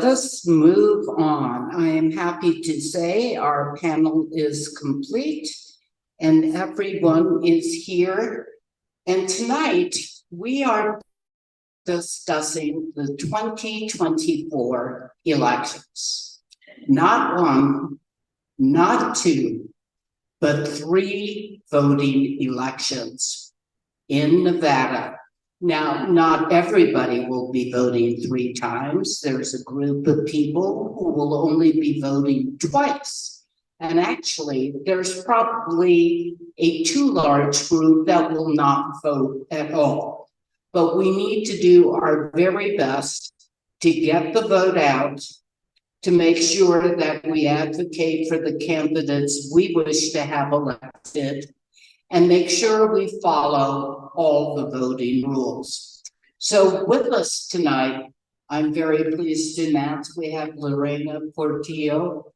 us move on. I am happy to say our panel is complete and everyone is here. And tonight we are discussing the 2024 elections. Not one, not two, but 3 voting elections in Nevada. Now, not everybody will be voting 3 times. There's a group of people who will only be voting twice. And actually, there's probably a too large group that will not vote at all. But we need to do our very best to get the vote out, to make sure that we advocate for the candidates we wish to have elected, and make sure we follow all the voting rules. So with us tonight, I'm very pleased to announce we have Lorena Portillo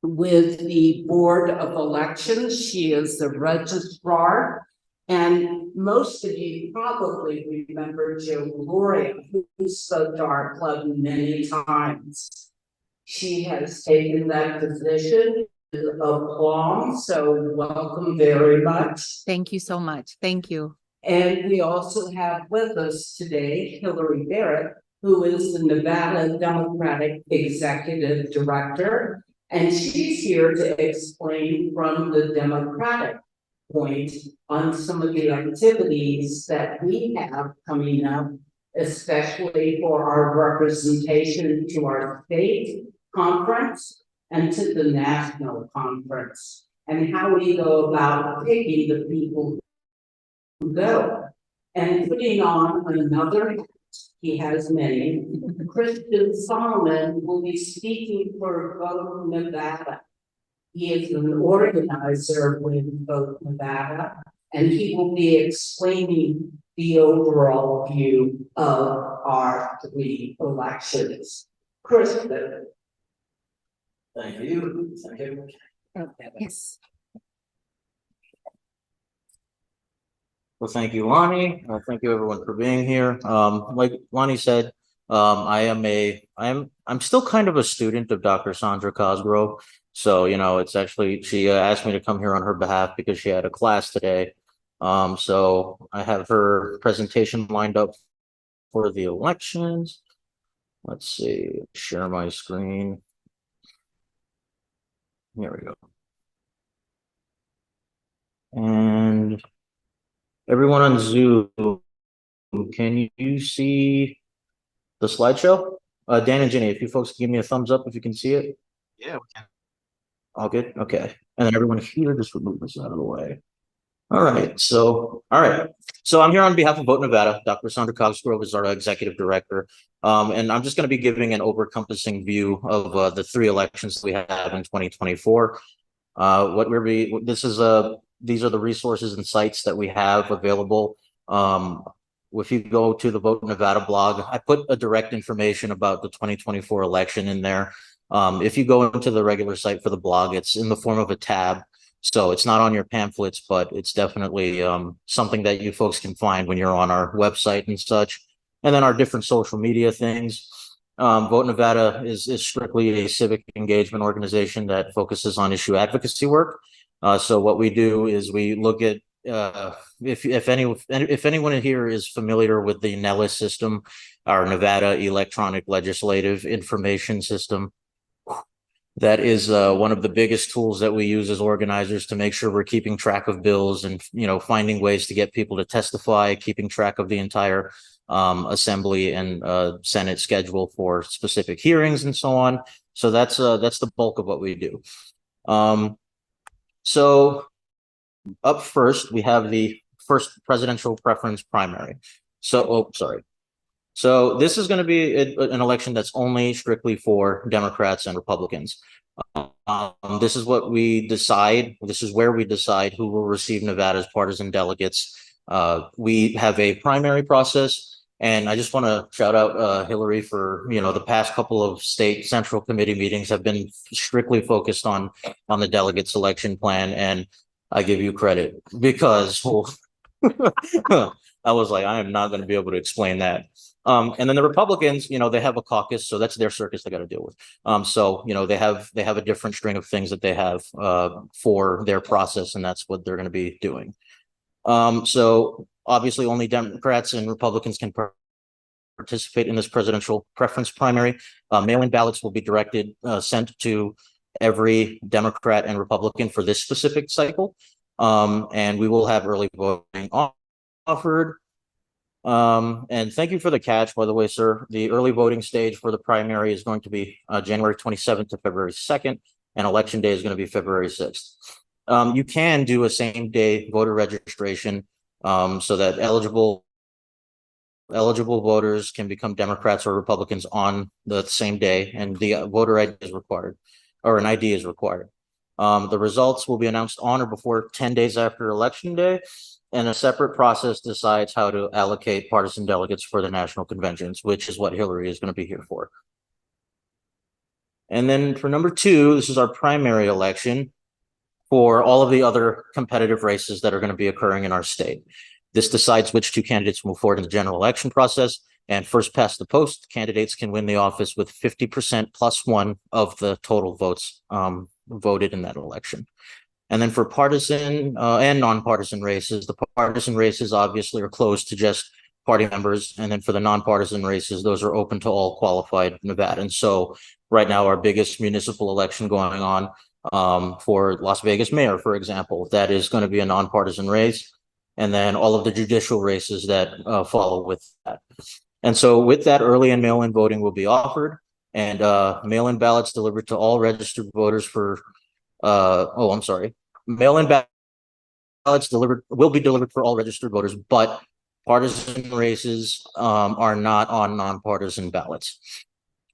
with the Board of Elections. She is the Registrar. And most of you probably remember Lorena, who spoke to our club many times. She has taken that position with aplomb, so welcome very much. Thank you so much. Thank you. And we also have with us today Hilary Barrett, who is the Nevada Democratic Executive Director, and she's here to explain from the Democratic point on some of the activities that we have coming up, especially for our representation to our state conference and to the national conference, and how we go about picking the people who go. And putting on another, he has many, Christian Solomon will be speaking for Vote Nevada. He is an organizer with Vote Nevada, and he will be explaining the overall view of our 3 elections. Kristen. Thank you. Thank you. Yes. Well, thank you, Lani. Thank you, everyone, for being here. Like Lani said, I'm still kind of a student of Dr. Sandra Cosgrove. So, you know, it's actually, she asked me to come here on her behalf because she had a class today. So I have her presentation lined up for the elections. Let's see, share my screen. Here we go. And everyone on Zoom, can you see the slideshow? Dan and Jenny, if you folks give me a thumbs up if you can see it. Yeah, we can. All good? Okay. And then everyone here, just remove this out of the way. All right. So I'm here on behalf of Vote Nevada. Dr. Sandra Cosgrove is our executive director. And I'm just going to be giving an over-encompassing view of the 3 elections we have in 2024. These are the resources and sites that we have available. If you go to the Vote Nevada blog, I put a direct information about the 2024 election in there. If you go into the regular site for the blog, it's in the form of a tab. So it's not on your pamphlets, but it's definitely something that you folks can find when you're on our website and such. And then our different social media things. Vote Nevada is strictly a civic engagement organization that focuses on issue advocacy work. So what we do is we look at if anyone here is familiar with the NELIS system, our Nevada Electronic Legislative Information System. That is one of the biggest tools that we use as organizers to make sure we're keeping track of bills and, you know, finding ways to get people to testify, keeping track of the entire assembly and Senate schedule for specific hearings and so on. So that's the bulk of what we do. So up first, we have the first presidential preference primary. So this is going to be an election that's only strictly for Democrats and Republicans. This is what we decide. This is where we decide who will receive Nevada's partisan delegates. We have a primary process, and I just want to shout out Hilary for, you know, the past couple of state central committee meetings have been strictly focused on the delegate selection plan, and I give you credit because I was like, I am not going to be able to explain that. And then the Republicans, they have a caucus, so that's their circus they got to deal with. So, they have a different string of things that they have for their process, and that's what they're going to be doing. So obviously only Democrats and Republicans can participate in this presidential preference primary. Mail-in ballots will be sent to every Democrat and Republican for this specific cycle. And we will have early voting offered. And thank you for the catch, by the way, sir. The early voting stage for the primary is going to be January 27th to February 2nd, and election day is going to be February 6th. You can do a same day voter registration so that eligible voters can become Democrats or Republicans on the same day, and the voter ID is required, or an ID is required. The results will be announced on or before 10 days after election day, and a separate process decides how to allocate partisan delegates for the national conventions, which is what Hilary is going to be here for. And then for number 2, this is our primary election for all of the other competitive races that are going to be occurring in our state. This decides which 2 candidates move forward in the general election process, and first past the post, candidates can win the office with 50% plus 1 of the total votes voted in that election. And then for partisan and nonpartisan races, the partisan races obviously are closed to just party members. And then for the nonpartisan races, those are open to all qualified Nevadans. So right now, our biggest municipal election going on for Las Vegas mayor, for example, that is going to be a nonpartisan race. And then all of the judicial races that follow with that. And so with that, early and mail-in voting will be offered, and mail-in ballots delivered to all registered voters for mail-in ballots will be delivered for all registered voters, but partisan races are not on nonpartisan ballots.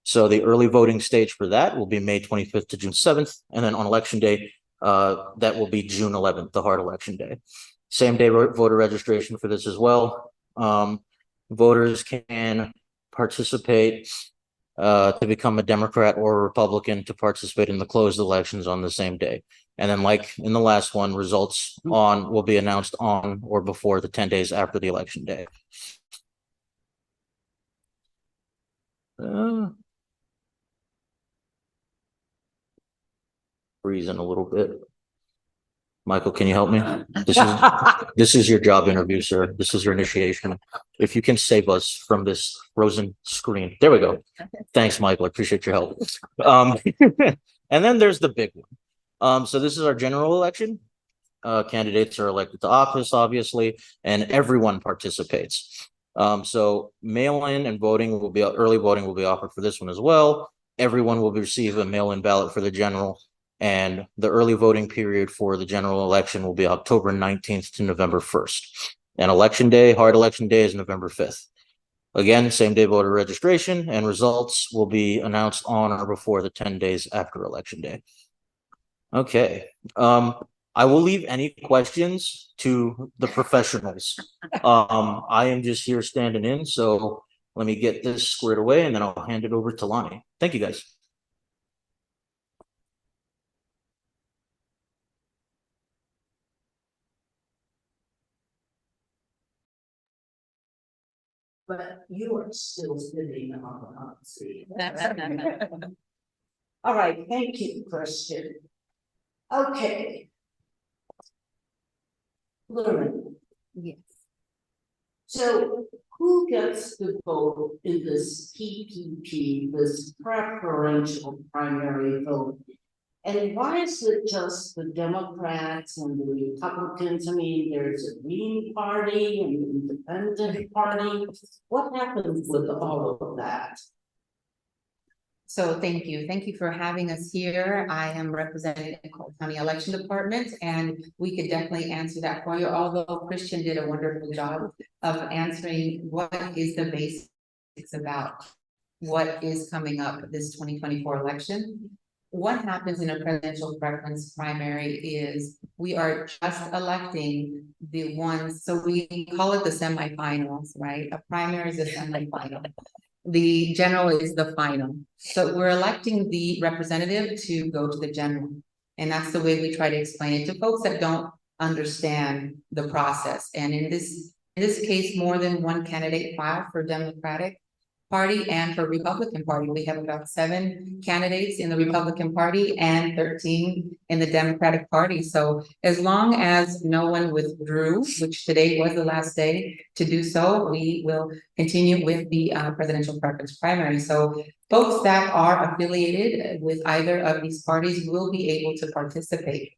So the early voting stage for that will be May 25th to June 7th, and then on election day, that will be June 11th, the hard election day. Same day voter registration for this as well. Voters can participate to become a Democrat or a Republican to participate in the closed elections on the same day. And then like in the last one, results will be announced on or before the 10 days after the election day. Freezing a little bit. Michael, can you help me? This is your job interview, sir. This is your initiation. If you can save us from this frozen screen. There we go. Thanks, Michael. I appreciate your help. And then there's the big one. So this is our general election. Candidates are elected to office, obviously, and everyone participates. So mail-in and early voting will be offered for this one as well. Everyone will receive a mail-in ballot for the general. And the early voting period for the general election will be October 19th to November 1st. And election day, hard election day, is November 5th. Again, same day voter registration, and results will be announced on or before the 10 days after election day. Okay. I will leave any questions to the professionals. I am just here standing in, so let me get this squared away and then I'll hand it over to Lani. Thank you, guys. But you are still sitting on the hot seat. All right, thank you, Christian. Okay. Lorena. Yes. So who gets to vote in this PPP, this preferential primary vote? And why is it just the Democrats and the Republicans? I mean, there's a Green Party and an Independent Party. What happens with all of that? So thank you. Thank you for having us here. I am representing the Cole County Election Department, and we could definitely answer that for you, although Christian did a wonderful job of answering what is the basics about what is coming up this 2024 election. What happens in a presidential preference primary is we are just electing the ones, so we call it the semifinals, right? A primary is a semifinal. The general is the final. So we're electing the representative to go to the general. And that's the way we try to explain it to folks that don't understand the process. And in this case, more than one candidate filed for Democratic. Party and for Republican Party. We have about 7 candidates in the Republican Party and 13 in the Democratic Party. So as long as no one withdrew, which today was the last day to do so, we will continue with the presidential preference primary. So folks that are affiliated with either of these parties will be able to participate.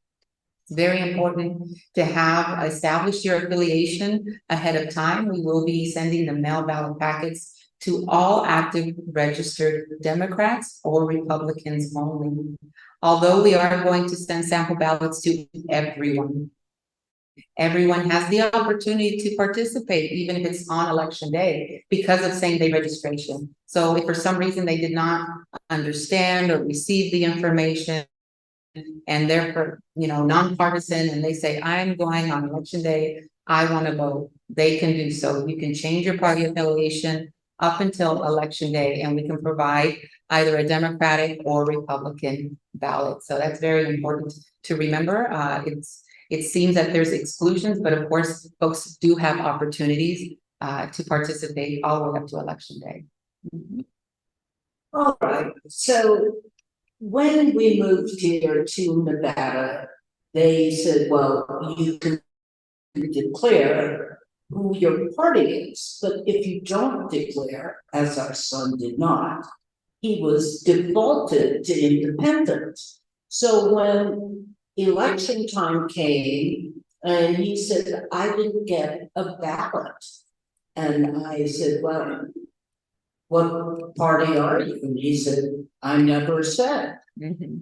It's very important to have established your affiliation ahead of time. We will be sending the mail ballot packets to all active registered Democrats or Republicans only. Although we are going to send sample ballots to everyone. Everyone has the opportunity to participate, even if it's on election day, because of same-day registration. So if for some reason they did not understand or receive the information, and they're for, nonpartisan, and they say, I'm going on election day, I want to vote, they can do so. You can change your party affiliation up until election day, and we can provide either a Democratic or Republican ballot. So that's very important to remember. It seems that there's exclusions, but of course, folks do have opportunities to participate all the way up to election day. All right, so when we moved here to Nevada, they said, well, you can declare who your party is, but if you don't declare, as our son did not, he was defaulted to independent. So when election time came and he said, I didn't get a ballot. And I said, well, what party are you? And he said, I never said. Mm-hmm.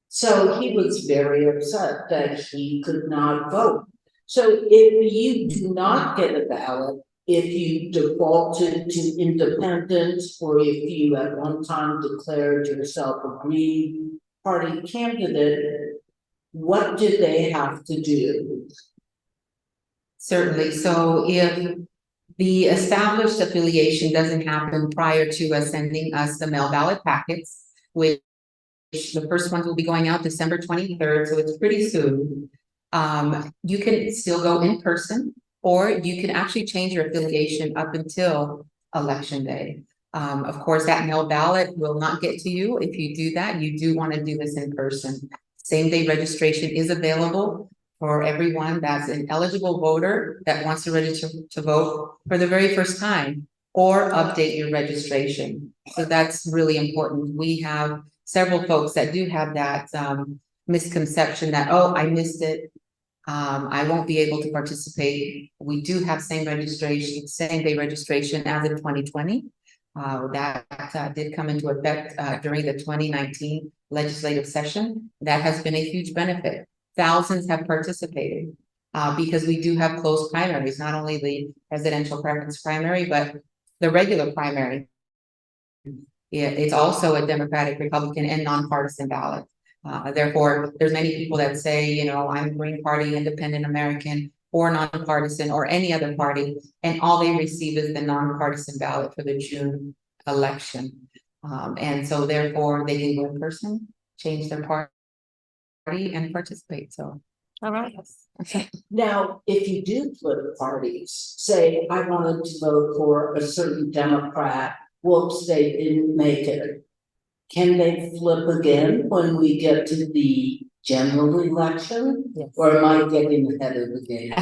So he was very upset that he could not vote. So if you do not get a ballot, if you defaulted to independence, or if you at one time declared yourself a Green Party candidate, what did they have to do? Certainly. So if the established affiliation doesn't happen prior to us sending us the mail ballot packets, which the first ones will be going out December 23rd, so it's pretty soon. You can still go in person, or you can actually change your affiliation up until election day. Of course, that mail ballot will not get to you. If you do that, you do want to do this in person. Same day registration is available for everyone that's an eligible voter that wants to register to vote for the very first time, or update your registration. So that's really important. We have several folks that do have that misconception that, oh, I missed it, I won't be able to participate. We do have same day registration as in 2020. That did come into effect during the 2019 legislative session. That has been a huge benefit. Thousands have participated because we do have closed primaries, not only the presidential preference primary, but the regular primary. It's also a Democratic, Republican, and nonpartisan ballot. Therefore, there's many people that say, I'm Green Party, Independent American, or nonpartisan, or any other party, and all they receive is the nonpartisan ballot for the June election. And so therefore, they can go in person, change their party, and participate. So, all right. Okay. Now, if you do flip parties, say I wanted to vote for a certain Democrat, whoops, they didn't make it. Can they flip again when we get to the general election? Yes. Or am I getting ahead of the game?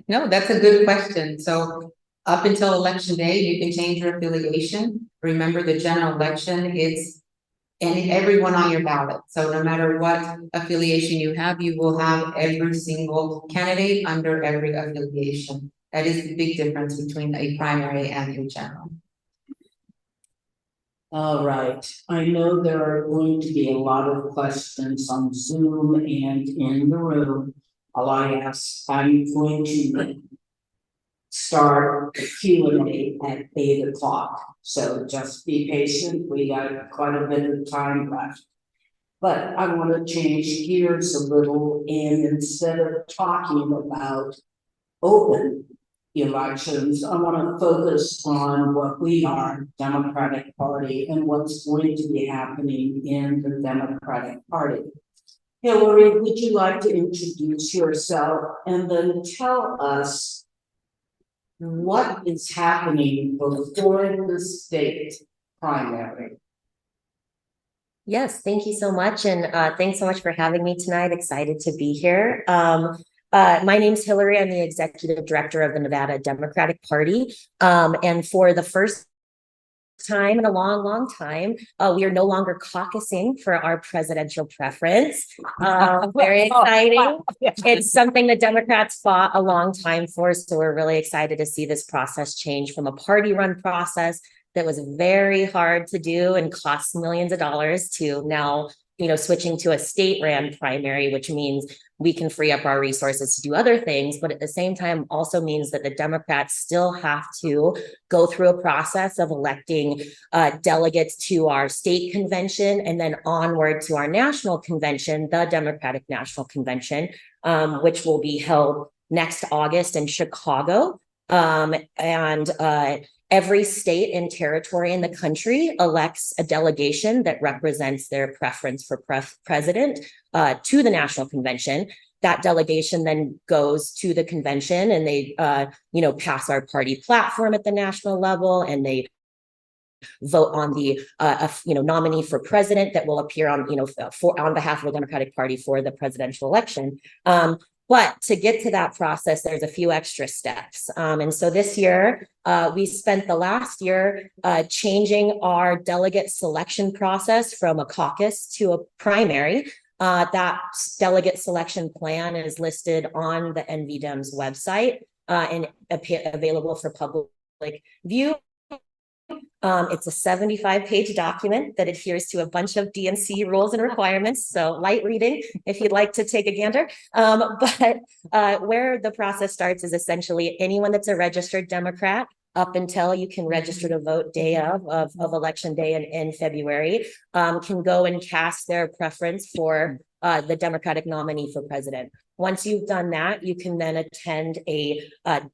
No, that's a good question. So up until election day, you can change your affiliation. Remember, the general election is everyone on your ballot. So no matter what affiliation you have, you will have every single candidate under every affiliation. That is the big difference between a primary and a general. All right, I know there are going to be a lot of questions on Zoom and in the room. All I ask, I'm going to start Q&A at 8 o'clock. So just be patient, we got quite a bit of time left. But I want to change gears a little, and instead of talking about open elections, I want to focus on what we are, Democratic Party, and what's going to be happening in the Democratic Party. Hilary, would you like to introduce yourself and then tell us what is happening before the state primary. Yes, thank you so much. And thanks so much for having me tonight. Excited to be here. My name's Hilary. I'm the executive director of the Nevada Democratic Party. And for the first time in a long time, we are no longer caucusing for our presidential preference. Very exciting. It's something the Democrats fought a long time for. So we're really excited to see this process change from a party run process that was very hard to do and cost millions of dollars to now, switching to a state ran primary, which means we can free up our resources to do other things, but at the same time also means that the Democrats still have to go through a process of electing delegates to our state convention and then onward to our national convention, the Democratic National Convention, which will be held next August in Chicago. Every state and territory in the country elects a delegation that represents their preference for president to the national convention. That delegation then goes to the convention and they, pass our party platform at the national level and they vote on the, nominee for president that will appear on, on behalf of the Democratic Party for the presidential election. But to get to that process, there's a few extra steps. And so this year, we spent the last year changing our delegate selection process from a caucus to a primary. That delegate selection plan is listed on the NV-Dems website and available for public view. It's a 75-page document that adheres to a bunch of DNC rules and requirements. So light reading if you'd like to take a gander. But where the process starts is essentially anyone that's a registered Democrat up until you can register to vote day of election day in February, can go and cast their preference for the Democratic nominee for president. Once you've done that, you can then attend a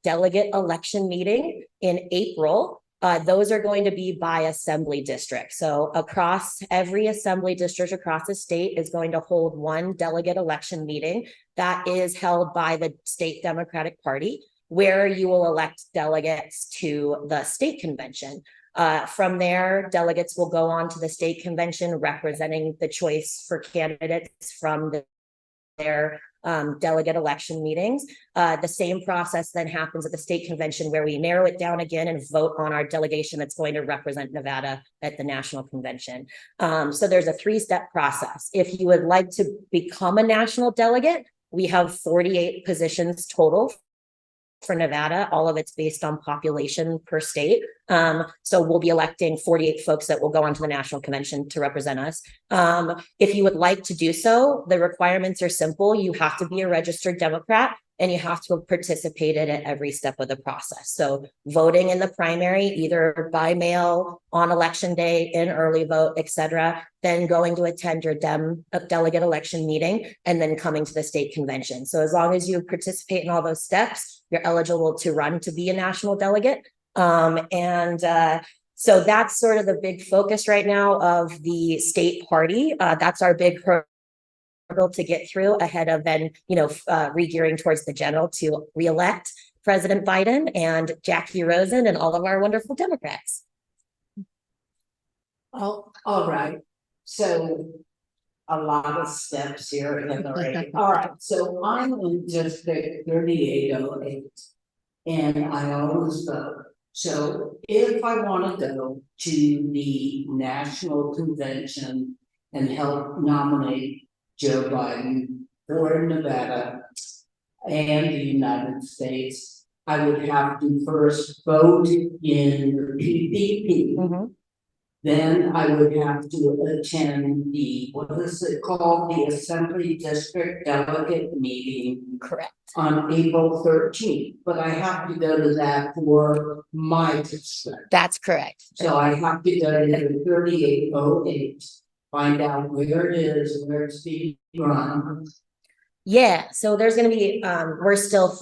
delegate election meeting in April. Those are going to be by assembly district. So across every assembly district across the state is going to hold one delegate election meeting that is held by the state Democratic Party, where you will elect delegates to the state convention. From there, delegates will go on to the state convention representing the choice for candidates from their delegate election meetings. The same process then happens at the state convention where we narrow it down again and vote on our delegation that's going to represent Nevada at the national convention. So there's a 3-step process. If you would like to become a national delegate, we have 48 positions total for Nevada. All of it's based on population per state. So we'll be electing 48 folks that will go on to the national convention to represent us. If you would like to do so, the requirements are simple. You have to be a registered Democrat and you have to have participated at every step of the process. So voting in the primary, either by mail, on election day, in early vote, etc., then going to attend your delegate election meeting, and then coming to the state convention. So as long as you participate in all those steps, you're eligible to run to be a national delegate. So that's sort of the big focus right now of the state party. That's our big hurdle to get through ahead of then, re-gearing towards the general to re-elect President Biden and Jackie Rosen and all of our wonderful Democrats. Oh, all right. So a lot of steps here, Hilary. All right, so I'm in District 3808 and I always vote. So if I want to go to the national convention and help nominate Joe Biden for Nevada and the United States, I would have to first vote in the PPP. Mm-hmm. Then I would have to attend the, what is it called? The Assembly District Delegate Meeting. Correct. On April 13th, but I have to go to that for my district. That's correct. So I have to go to 3808, find out where it is, where it's being run. Yeah, so there's going to be, we're still,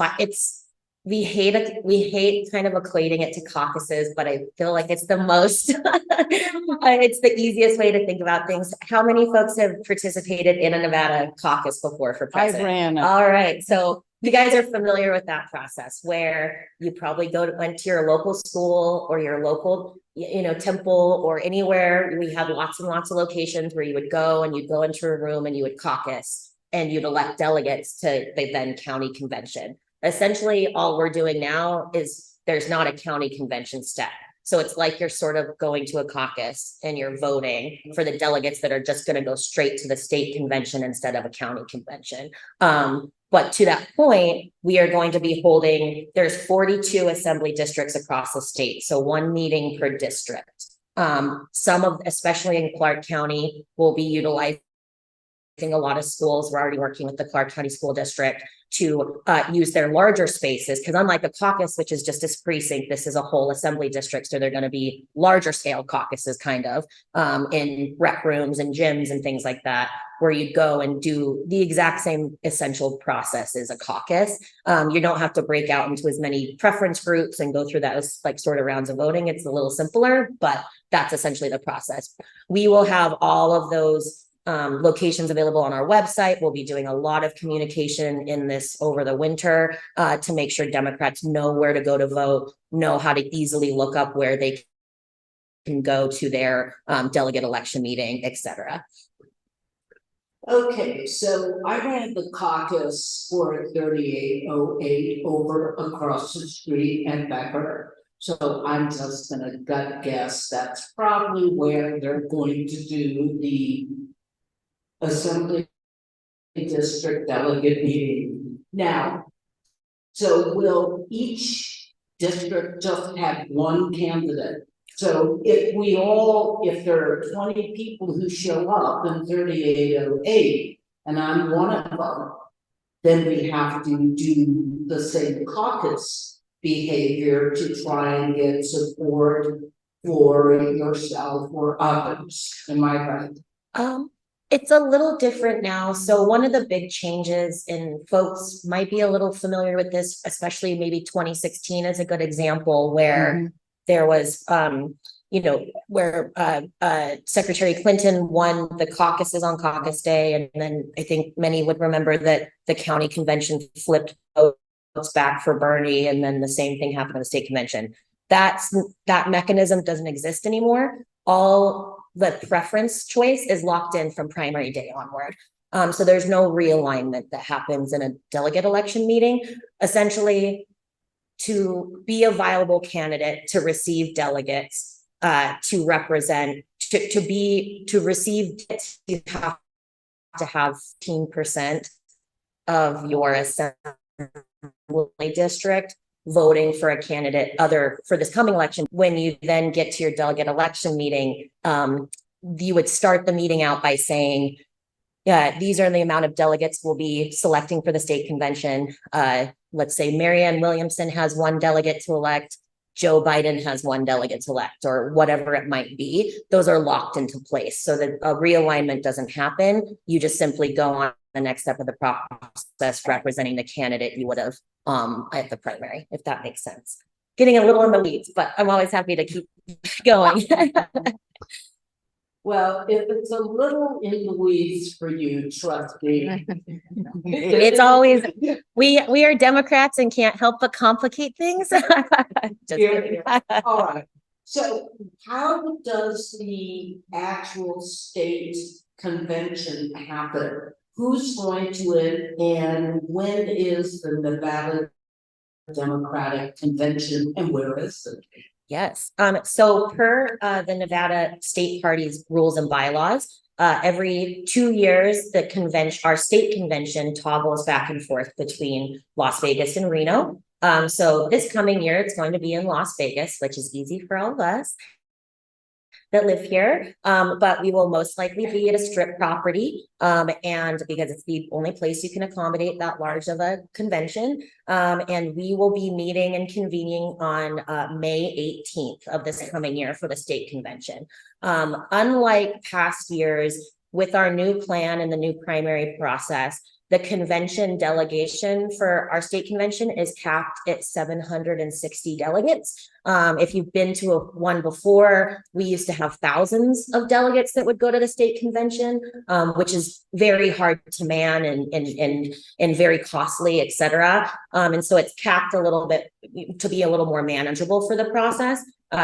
we hate kind of equating it to caucuses, but I feel like it's the most, it's the easiest way to think about things. How many folks have participated in a Nevada caucus before for president? I ran it. All right, so you guys are familiar with that process where you probably went to your local school or your local, temple or anywhere. We have lots and lots of locations where you would go and you'd go into a room and you would caucus and you'd elect delegates to the then county convention. Essentially, all we're doing now is there's not a county convention step. So it's like you're sort of going to a caucus and you're voting for the delegates that are just going to go straight to the state convention instead of a county convention. But to that point, we are going to be holding, there's 42 assembly districts across the state. So one meeting per district. Especially in Clark County, will be utilizing a lot of schools. We're already working with the Clark County School District to use their larger spaces, because unlike a caucus, which is just a precinct, this is a whole assembly district. So they're going to be larger scale caucuses kind of in rec rooms and gyms and things like that, where you go and do the exact same essential process as a caucus. You don't have to break out into as many preference groups and go through those like sort of rounds of voting. It's a little simpler, but that's essentially the process. We will have all of those locations available on our website. We'll be doing a lot of communication in this over the winter to make sure Democrats know where to go to vote, know how to easily look up where they can go to their delegate election meeting, etc. Okay, so I ran the caucus for 3808 over across the street at Becker. So I'm just gonna gut guess that's probably where they're going to do the assembly district delegate meeting. Now, so will each district just have one candidate? So if there are 20 people who show up in 3808 and I'm one of them, then we have to do the same caucus behavior to try and get support for yourself or others. Am I right? It's a little different now. So one of the big changes, and folks might be a little familiar with this, especially maybe 2016 is a good example where there was, where Secretary Clinton won the caucuses on caucus day. And then I think many would remember that the county convention flipped votes back for Bernie. And then the same thing happened at the state convention. That mechanism doesn't exist anymore. All the preference choice is locked in from primary day onward. So there's no realignment that happens in a delegate election meeting. Essentially, to be a viable candidate, to receive delegates, to represent, to receive, you have to have 15% of your assembly district voting for a candidate for this coming election. When you then get to your delegate election meeting, you would start the meeting out by saying, these are the amount of delegates we'll be selecting for the state convention. Let's say Marianne Williamson has one delegate to elect, Joe Biden has one delegate to elect, or whatever it might be. Those are locked into place so that a realignment doesn't happen. You just simply go on the next step of the process representing the candidate you would have at the primary, if that makes sense. Getting a little in the weeds, but I'm always happy to keep going. Well, if it's a little in the weeds for you, trust me. It's always, we are Democrats and can't help but complicate things. Just kidding. All right. So how does the actual state convention happen? Who's going to it, and when is the Nevada Democratic Convention, and where is it? Yes. So per the Nevada State Party's rules and bylaws, every 2 years, our state convention toggles back and forth between Las Vegas and Reno. So this coming year, it's going to be in Las Vegas, which is easy for all of us that live here. But we will most likely be at a strip property. And because it's the only place you can accommodate that large of a convention. And we will be meeting and convening on May 18th of this coming year for the state convention. Unlike past years, with our new plan and the new primary process, the convention delegation for our state convention is capped at 760 delegates. If you've been to one before, we used to have thousands of delegates that would go to the state convention, which is very hard to man and very costly, et cetera. And so it's capped a little bit to be a little more manageable for the process.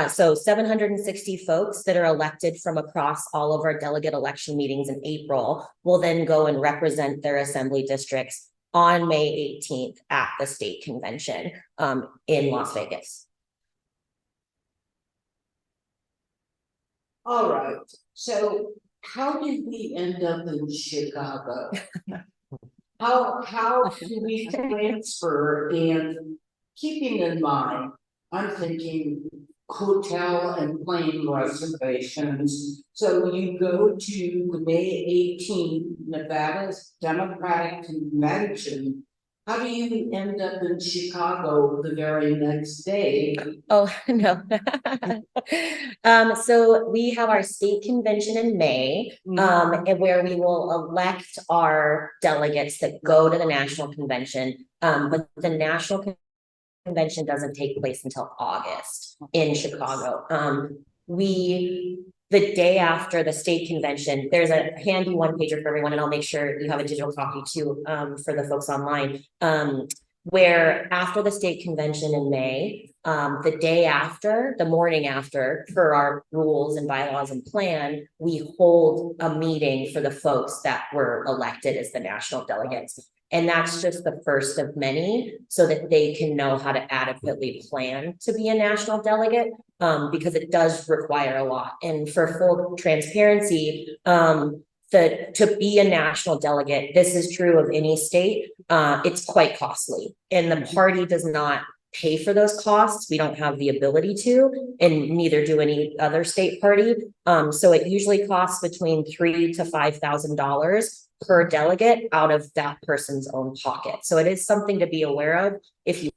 So 760 folks that are elected from across all of our delegate election meetings in April will then go and represent their assembly districts on May 18th at the state convention in Las Vegas. All right, so how did we end up in Chicago? How do we transfer, and keeping in mind, I'm thinking hotel and plane reservations. So you go to the May 18th Nevada's Democratic Convention. How do you end up in Chicago the very next day? Oh, no. So we have our state convention in May, and where we will elect our delegates that go to the national convention. But the national convention doesn't take place until August in Chicago. The day after the state convention, there's a handy one pager for everyone, and I'll make sure you have a digital copy too, for the folks online. Where after the state convention in May, the day after, the morning after, per our rules and bylaws and plan, we hold a meeting for the folks that were elected as the national delegates. And that's just the first of many, so that they can know how to adequately plan to be a national delegate, because it does require a lot. And for full transparency, to be a national delegate, this is true of any state, it's quite costly. And the party does not pay for those costs. We don't have the ability to, and neither do any other state party. So it usually costs between $3,000 to $5,000 per delegate out of that person's own pocket. So it is something to be aware of if you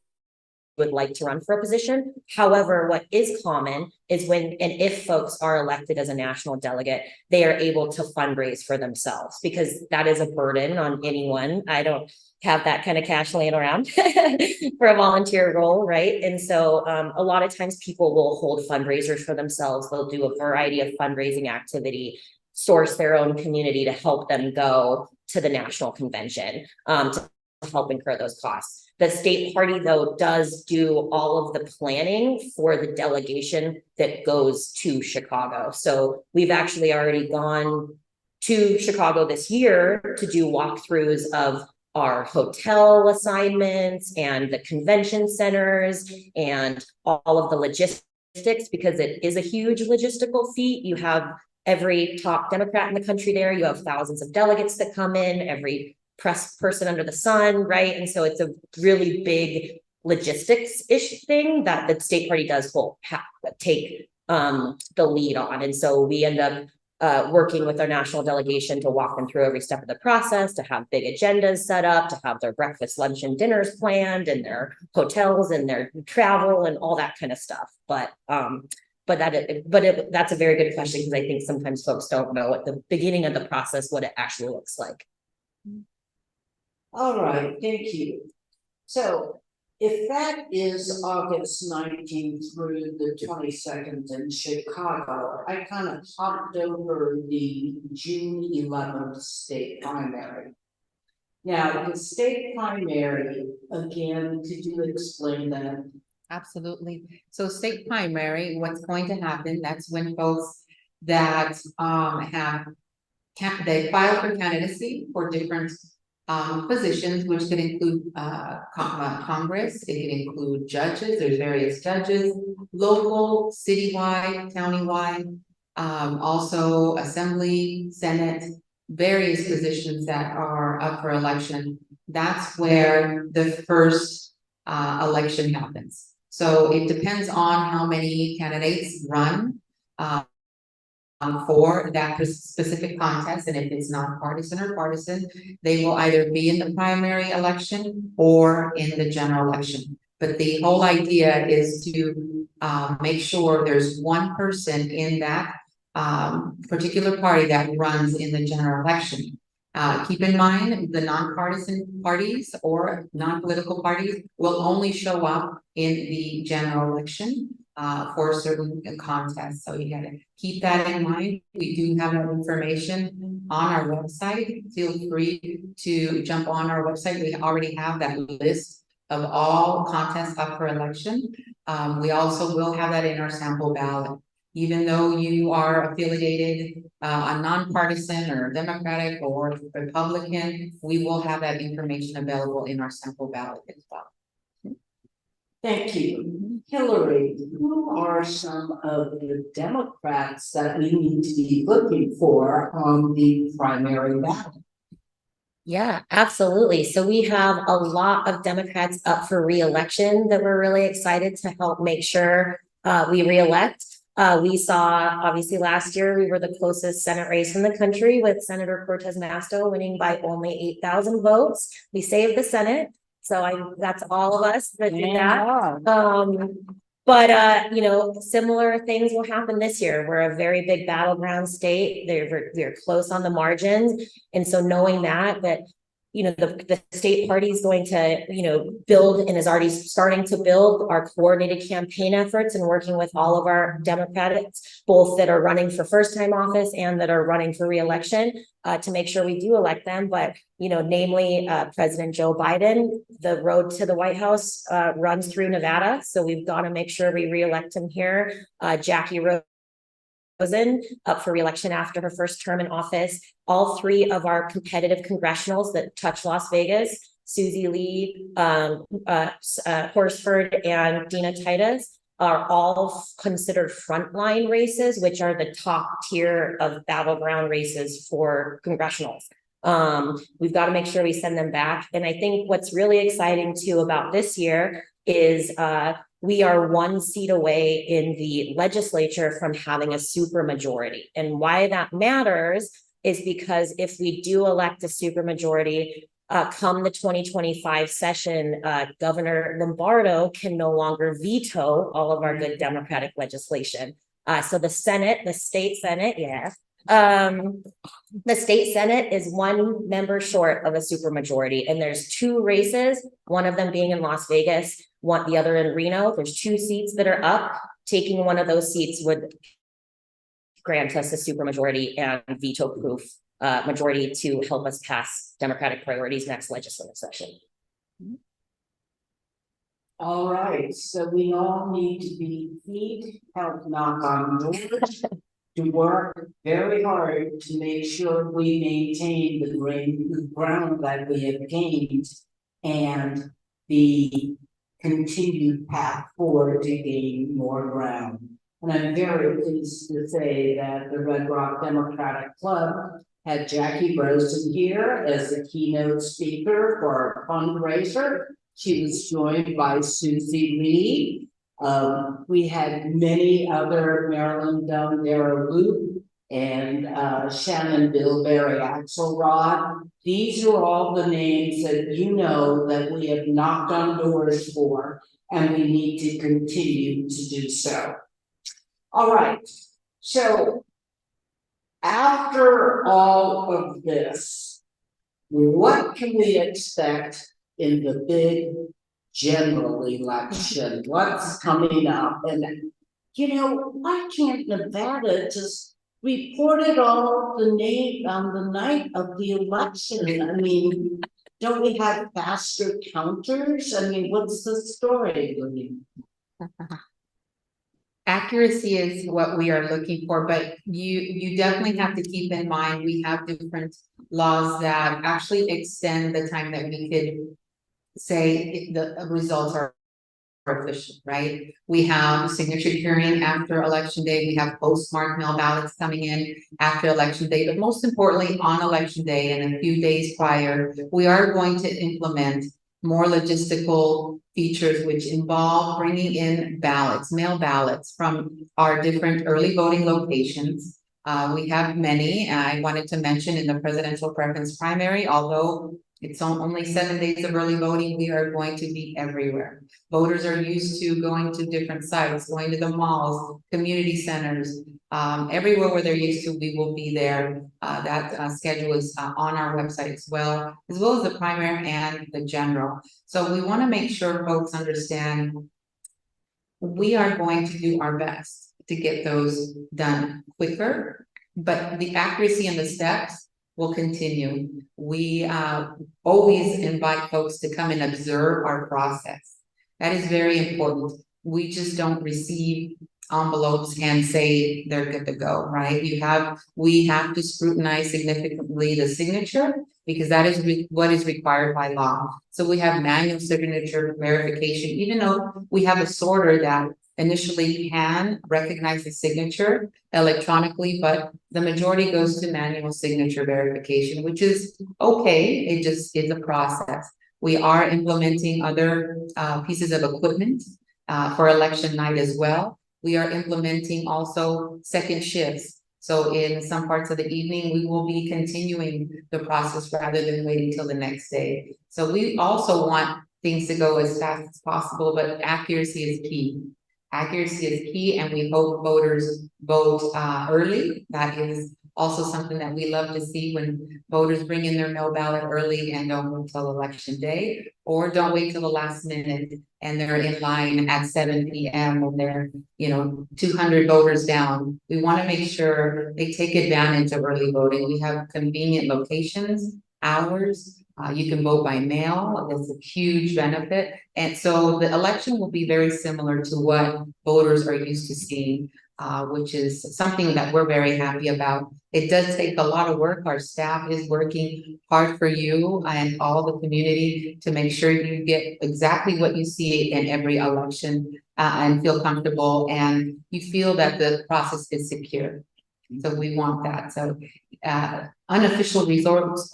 would like to run for a position. However, what is common is when and if folks are elected as a national delegate, they are able to fundraise for themselves, because that is a burden on anyone. I don't have that kind of cash laying around for a volunteer role, right? And so a lot of times people will hold fundraisers for themselves. They'll do a variety of fundraising activity, source their own community to help them go to the national convention, to help incur those costs. The state party, though, does do all of the planning for the delegation that goes to Chicago. So we've actually already gone to Chicago this year to do walkthroughs of our hotel assignments and the convention centers and all of the logistics, because it is a huge logistical feat. You have every top Democrat in the country there. You have thousands of delegates that come in, every press person under the sun, right? And so it's a really big logistics-ish thing that the state party does take the lead on. And so we end up working with our national delegation to walk them through every step of the process, to have big agendas set up, to have their breakfast, lunch, and dinners planned, and their hotels and their travel and all that kind of stuff. That's a very good question, because I think sometimes folks don't know at the beginning of the process what it actually looks like. All right, thank you. So if that is August 19th through the 22nd in Chicago, I kind of hopped over the June 11th state primary. Now, the state primary, again, could you explain that? Absolutely. So state primary, what's going to happen, that's when folks that they file for candidacy for different positions, which could include Congress, it could include judges, there's various judges, local, citywide, countywide, also assembly, senate, various positions that are up for election. That's where the first election happens. So it depends on how many candidates run for that specific contest, and if it's not partisan or partisan, they will either be in the primary election or in the general election. But the whole idea is to make sure there's one person in that particular party that runs in the general election. Keep in mind, the nonpartisan parties or non-political parties will only show up in the general election for certain contests. So you gotta keep that in mind. We do have that information on our website. Feel free to jump on our website. We already have that list of all contests up for election. We also will have that in our sample ballot. Even though you are affiliated, a nonpartisan or Democratic or Republican, we will have that information available in our sample ballot as well. Thank you. Hilary, who are some of the Democrats that we need to be looking for on the primary ballot? Yeah, absolutely. So we have a lot of Democrats up for re-election that we're really excited to help make sure we re-elect. We saw, obviously last year, we were the closest Senate race in the country with Senator Cortez Masto winning by only 8,000 votes. We saved the Senate. So that's all of us that did that. But you know, similar things will happen this year. We're a very big battleground state. They're close on the margins. And so knowing that you know, the state party is going to, you know, build and is already starting to build our coordinated campaign efforts and working with all of our Democrats, both that are running for first time office and that are running for re-election, to make sure we do elect them. But, you know, namely President Joe Biden, the road to the White House runs through Nevada. So we've got to make sure we re-elect him here. Jackie Rosen up for re-election after her first term in office. All three of our competitive congressionals that touch Las Vegas, Susie Lee, Horsford, and Dina Titus, are all considered frontline races, which are the top tier of battleground races for congressionals. We've got to make sure we send them back. And I think what's really exciting too about this year is we are one seat away in the legislature from having a supermajority. And why that matters is because if we do elect a supermajority, come the 2025 session, Governor Lombardo can no longer veto all of our good Democratic legislation. So the Senate, the state Senate, the state Senate is one member short of a supermajority, and there's two races, one of them being in Las Vegas, the other in Reno. There's two seats that are up. Taking one of those seats would grant us a supermajority and veto-proof majority to help us pass Democratic priorities next legislative session. All right, so we all need to be feet, help knock on doors, to work very hard to make sure we maintain the ground that we have gained and the continued path forward to gain more ground. And I'm very pleased to say that the Red Rock Democratic Club had Jackie Rosen here as the keynote speaker for our fundraiser. She was joined by Susie Lee. We had many other Marilyn Dara Loop and Shannon Bilberry Axelrod. These are all the names that you know that we have knocked on doors for, and we need to continue to do so. All right, so after all of this, what can we expect in the big general election? What's coming up? And you know, why can't Nevada just report it all on the night of the election? I mean, don't we have faster counters? I mean, what's the story, Lani? Accuracy is what we are looking for, but you definitely have to keep in mind we have different laws that actually extend the time that we could say the results are official, right? We have signature hearing after election day. We have postmark mail ballots coming in after election day, but most importantly on election day and a few days prior, we are going to implement more logistical features which involve bringing in ballots, mail ballots from our different early voting locations. We have many. I wanted to mention in the presidential preference primary, although it's only 7 days of early voting, we are going to be everywhere. Voters are used to going to different sites, going to the malls, community centers, Everywhere where they're used to, we will be there. That schedule is on our website as well as the primary and the general. So we want to make sure folks understand we are going to do our best to get those done quicker, but the accuracy and the steps will continue. We always invite folks to come and observe our process. That is very important. We just don't receive envelopes and say they're good to go, right? We have to scrutinize significantly the signature because that is what is required by law. So we have manual signature verification, even though we have a sorter that initially can recognize the signature electronically, but the majority goes to manual signature verification, which is okay. It just is a process. We are implementing other pieces of equipment for election night as well. We are implementing also second shifts. So in some parts of the evening, we will be continuing the process rather than waiting till the next day. So we also want things to go as fast as possible, but accuracy is key. Accuracy is key, and we hope voters vote early. That is also something that we love to see when voters bring in their mail ballot early and don't wait till election day, or don't wait till the last minute and they're in line at 7 p.m. when they're, 200 voters down. We want to make sure they take advantage of early voting. We have convenient locations, hours. You can vote by mail. That's a huge benefit. And so the election will be very similar to what voters are used to seeing, which is something that we're very happy about. It does take a lot of work. Our staff is working hard for you and all the community to make sure you get exactly what you see in every election and feel comfortable and you feel that the process is secure. So we want that. So unofficial results,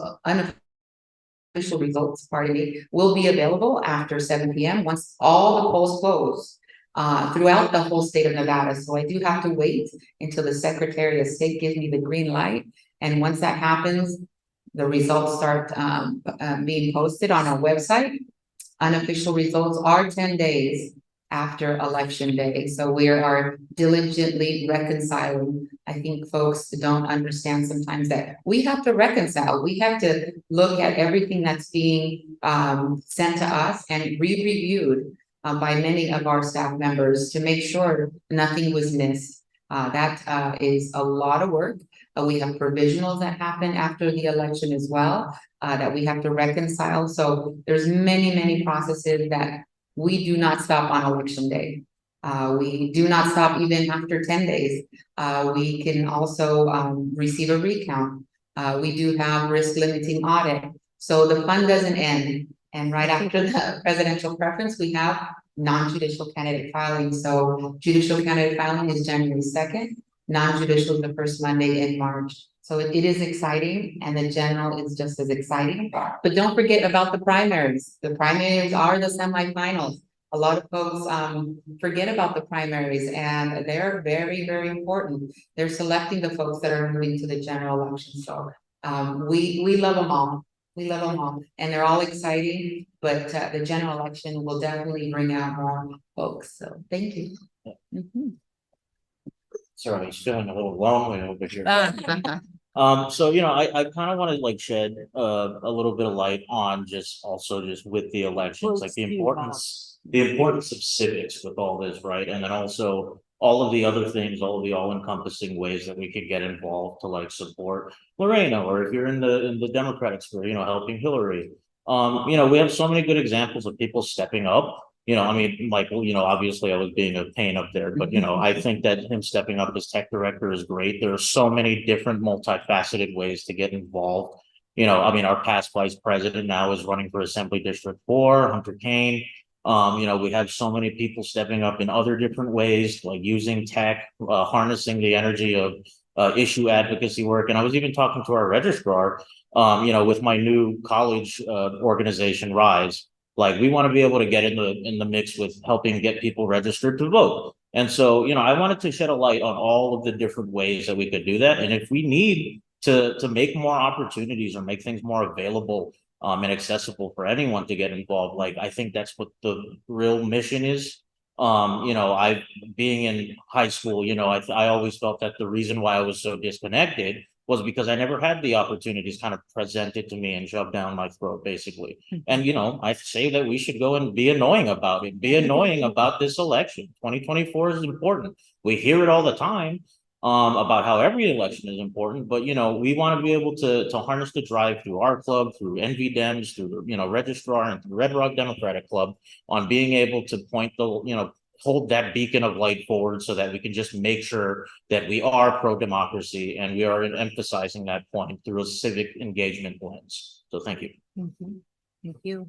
pardon me, will be available after 7 p.m. once all the polls close throughout the whole state of Nevada. So I do have to wait until the Secretary of State gives me the green light. And once that happens, the results start being posted on our website. Unofficial results are 10 days after election day. So we are diligently reconciling. I think folks don't understand sometimes that we have to reconcile. We have to look at everything that's being sent to us and re-reviewed by many of our staff members to make sure nothing was missed. That is a lot of work. We have provisionals that happen after the election as well that we have to reconcile. So there's many processes that we do not stop on election day. We do not stop even after 10 days. We can also receive a recount. We do have risk limiting audit. So the fun doesn't end. And right after the presidential preference, we have non-judicial candidate filing. So judicial candidate filing is January 2nd. Non-judicial is the first Monday in March. So it is exciting, and the general is just as exciting. But don't forget about the primaries. The primaries are the semifinals. A lot of folks forget about the primaries, and they're very important. They're selecting the folks that are moving to the general election. So we love them all. We love them all, and they're all exciting. But the general election will definitely bring out more folks. So thank you. Sorry, I'm feeling a little lonely over here. So I kind of want to shed a little bit of light on just with the elections, like the importance of civics with all this, right? And then also all of the other things, all of the all-encompassing ways that we could get involved to support Lorena, or if you're in the Democratic sphere, helping Hilary. We have so many good examples of people stepping up. Obviously I was being a pain up there, but I think that him stepping up as tech director is great. There are so many different multifaceted ways to get involved. Our past vice president now is running for Assembly District 4, Hunter Kane. We have so many people stepping up in other different ways, like using tech, harnessing the energy of issue advocacy work. And I was even talking to our registrar, with my new college organization, Rise. We want to be able to get in the mix with helping get people registered to vote. And so, I wanted to shed a light on all of the different ways that we could do that. And if we need to make more opportunities or make things more available and accessible for anyone to get involved, I think that's what the real mission is. Being in high school, I always felt that the reason why I was so disconnected was because I never had the opportunities kind of presented to me and shoved down my throat, basically. And, I say that we should go and be annoying about it, be annoying about this election. 2024 is important. We hear it all the time about how every election is important, but we want to be able to harness the drive through our club, through NV Dems, through Registrar and through Red Rock Democratic Club on being able to point hold that beacon of light forward so that we can just make sure that we are pro-democracy and we are emphasizing that point through a civic engagement lens. So thank you. Thank you.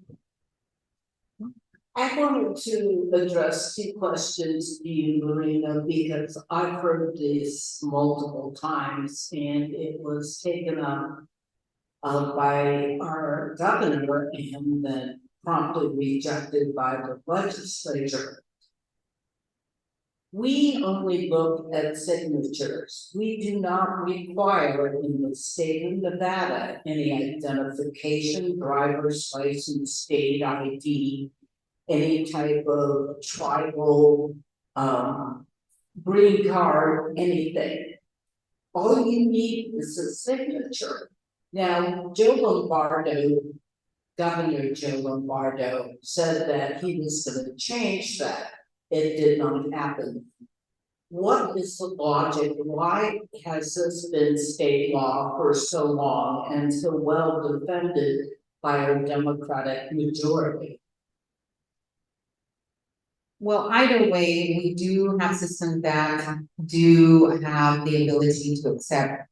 I wanted to address two questions to you, Lorena, because I've heard this multiple times and it was taken up by our governor and then promptly rejected by the legislature. We only look at signatures. We do not require in the state of Nevada any identification, driver's license, state ID, any type of tribal green card, anything. All you need is a signature. Now, Governor Joe Lombardo said that he was going to change that. It did not happen. What is the logic? Why has this been state law for so long and so well defended by our Democratic majority? Well, either way, we do have systems that do have the ability to accept,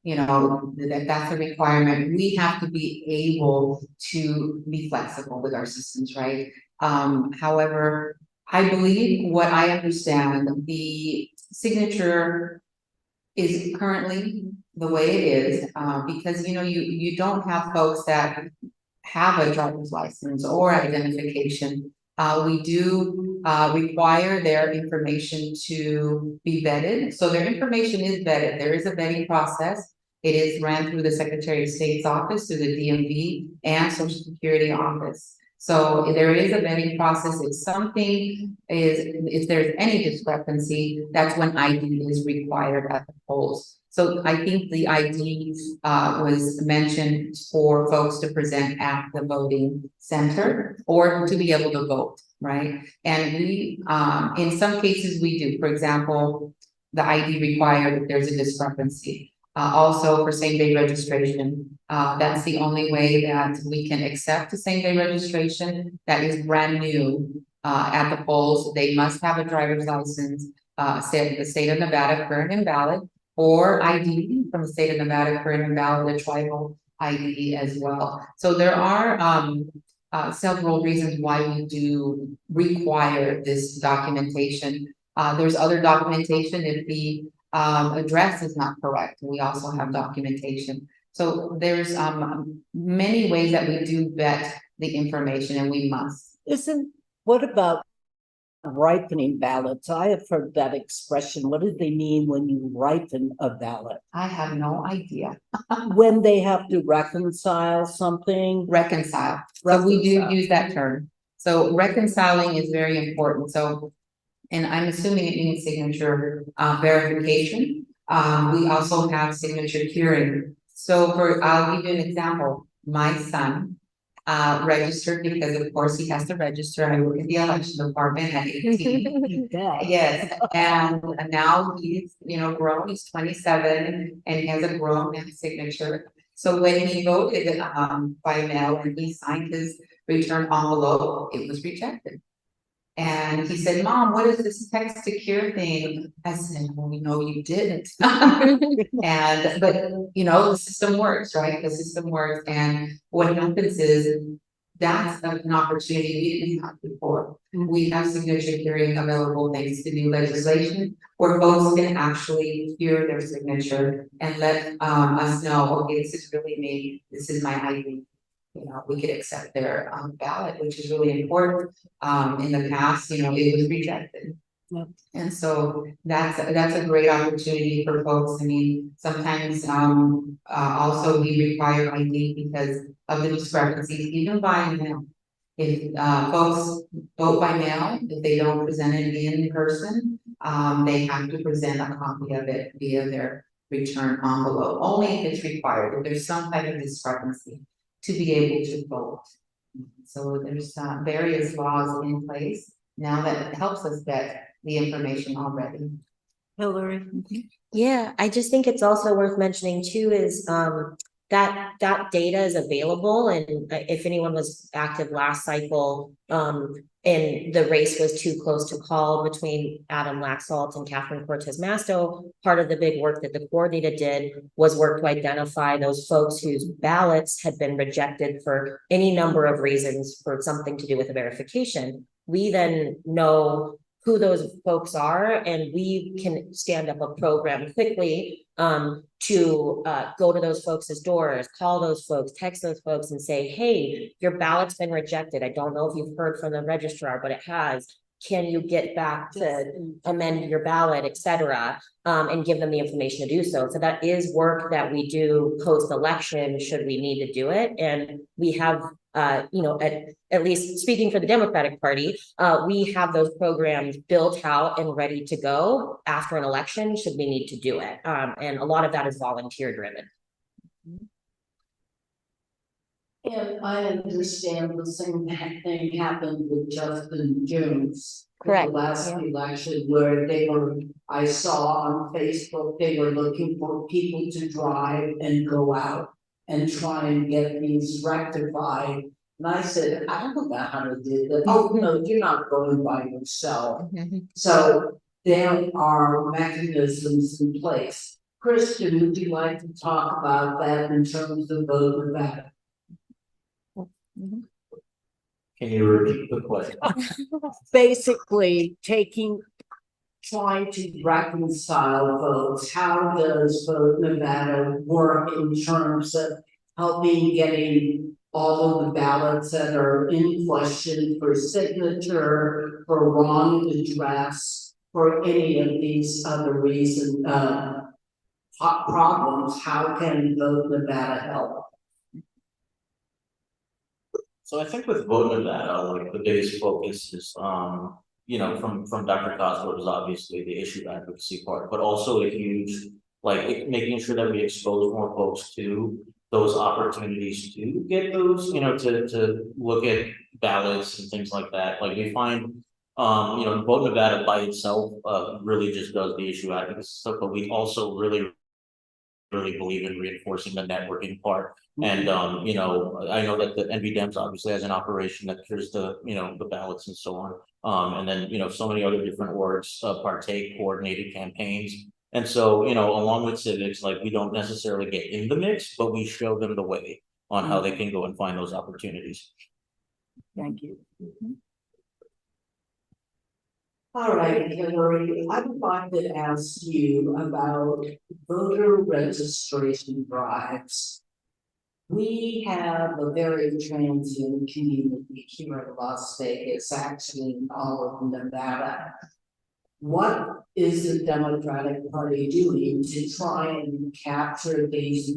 that's a requirement. We have to be able to be flexible with our systems, right? However, I believe what I understand, the signature is currently the way it is, because you don't have folks that have a driver's license or identification. We do require their information to be vetted. So their information is vetted. There is a vetting process. It is ran through the Secretary of State's office, through the DMV and Social Security office. So there is a vetting process. If there's any discrepancy, that's when ID is required at the polls. So I think the ID was mentioned for folks to present at the voting center or to be able to vote, right? And we, in some cases we do. For example, the ID required if there's a discrepancy. Also for same-day registration, that's the only way that we can accept the same-day registration that is brand new at the polls. They must have a driver's license, the state of Nevada, current and valid, or ID from the state of Nevada, current and valid, a tribal ID as well. So there are several reasons why we do require this documentation. There's other documentation if the address is not correct. We also have documentation. So there's many ways that we do vet the information, and we must. What about ripening ballots? I have heard that expression. What do they mean when you ripen a ballot? I have no idea. When they have to reconcile something? Reconcile. So we do use that term. So reconciling is very important. So, and I'm assuming it means signature verification. We also have signature curing. So I'll give you an example. My son registered because of course he has to register. I work in the election department at 18. Yes. And now he's, grown, he's 27 and he has a grown man signature. So when he voted by mail and he signed his return envelope, it was rejected. And he said, "Mom, what is this text to cure thing?" I said, "Well, you didn't." But the system works, right? The system works. And what happens is that's an opportunity we didn't have before. We have signature curing available thanks to new legislation where folks can actually cure their signature and let us know, okay, this is really me, this is my ID. We could accept their ballot, which is really important. In the past, it was rejected. Yep. And so that's a great opportunity for folks. I mean, sometimes also we require ID because of the discrepancies, even by mail. If folks vote by mail, if they don't present it in person, they have to present a copy of it via their return envelope, only if it's required, if there's some type of discrepancy to be able to vote. So there's various laws in place now that helps us get the information already. Hilary? Yeah, I just think it's also worth mentioning too is that data is available, and if anyone was active last cycle, and the race was too close to call between Adam Laxalt and Catherine Cortez Masto, part of the big work that the coordinator did was work to identify those folks whose ballots had been rejected for any number of reasons for something to do with a verification. We then know who those folks are, and we can stand up a program quickly to go to those folks' doors, call those folks, text those folks and say, hey, your ballot's been rejected. I don't know if you've heard from the registrar, but it has. Can you get back to amend your ballot, et cetera, and give them the information to do so. So that is work that we do post-election should we need to do it. And we have, you know, at least speaking for the Democratic Party, we have those programs built out and ready to go after an election should we need to do it. And a lot of that is volunteer driven. And I understand the same thing happened with Justin Jones. Correct. The last Yeah. election where I saw on Facebook, they were looking for people to drive and go out and try and get these rectified. And I said, I don't know how to do that. Oh, no, you're not going by yourself. So there are mechanisms in place. Kristen, would you like to talk about that in terms of vote Nevada? Can you repeat the question? Basically trying to reconcile votes. How does Vote Nevada work in terms of helping getting all of the ballots that are in question for signature, for wrong address, for any of these other reasons, problems? How can Vote Nevada help? So I think with Vote Nevada, like the biggest focus is, you know, from Dr. Cosgrove is obviously the issue advocacy part, but also a huge, like making sure that we expose more folks to those opportunities to get those, you know, to look at ballots and things like that. Like we find, you know, Vote Nevada by itself, really just does the issue advocacy stuff, but we also really believe in reinforcing the networking part. And you know, I know that the NV Dems obviously has an operation that clears the, you know, the ballots and so on. And then, you know, so many other different orgs partake coordinated campaigns. And so, you know, along with civics, like we don't necessarily get in the mix, but we show them the way on how they can go and find those opportunities. Thank you. All right, Hilary, I would like to ask you about voter registration drives. We have a very transient community here in Las Vegas, actually in all of Nevada. What is the Democratic Party doing to try and capture these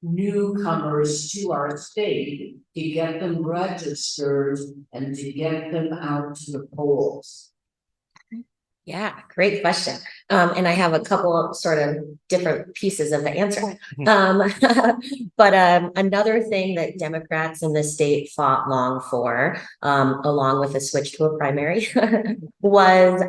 newcomers to our state, to get them registered and to get them out to the polls? Yeah, great question. And I have a couple of sort of different pieces of the answer. But another thing that Democrats in the state fought long for, along with a switch to a primary, was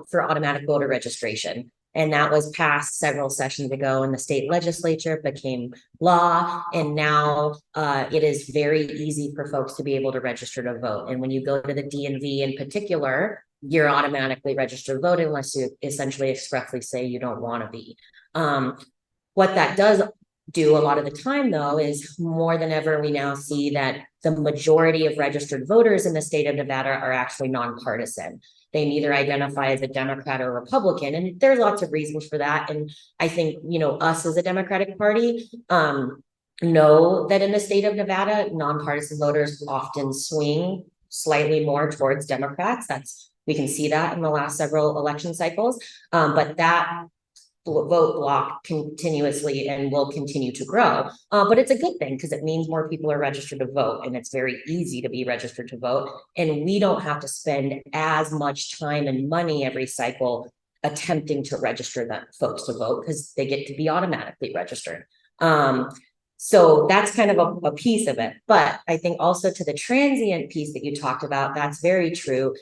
for automatic voter registration. And that was passed several sessions ago in the state legislature, became law, and now it is very easy for folks to be able to register to vote. And when you go to the DMV in particular, you're automatically registered to vote unless you essentially expressly say you don't want to be. What that does do a lot of the time, though, is more than ever, we now see that the majority of registered voters in the state of Nevada are actually nonpartisan. They neither identify as a Democrat or Republican, and there's lots of reasons for that. And I think, you know, us as a Democratic Party know that in the state of Nevada, nonpartisan voters often swing slightly more towards Democrats. We can see that in the last several election cycles, but that vote block continuously and will continue to grow. But it's a good thing because it means more people are registered to vote, and it's very easy to be registered to vote. And we don't have to spend as much time and money every cycle attempting to register that folks to vote because they get to be automatically registered. So that's kind of a piece of it. But I think also to the transient piece that you talked about, that's very true.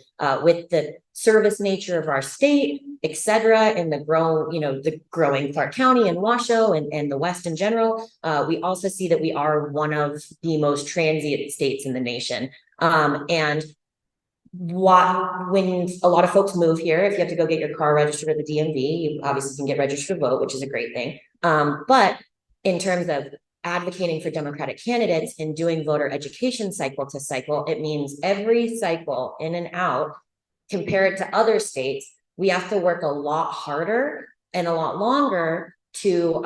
With the service nature of our state, et cetera, and the growing Clark County and Washoe and the West in general, we also see that we are one of the most transient states in the nation. And when a lot of folks move here, if you have to go get your car registered at the DMV, you obviously can get registered to vote, which is a great thing. But in terms of advocating for Democratic candidates and doing voter education cycle to cycle, it means every cycle in and out, compared to other states, we have to work a lot harder and a lot longer to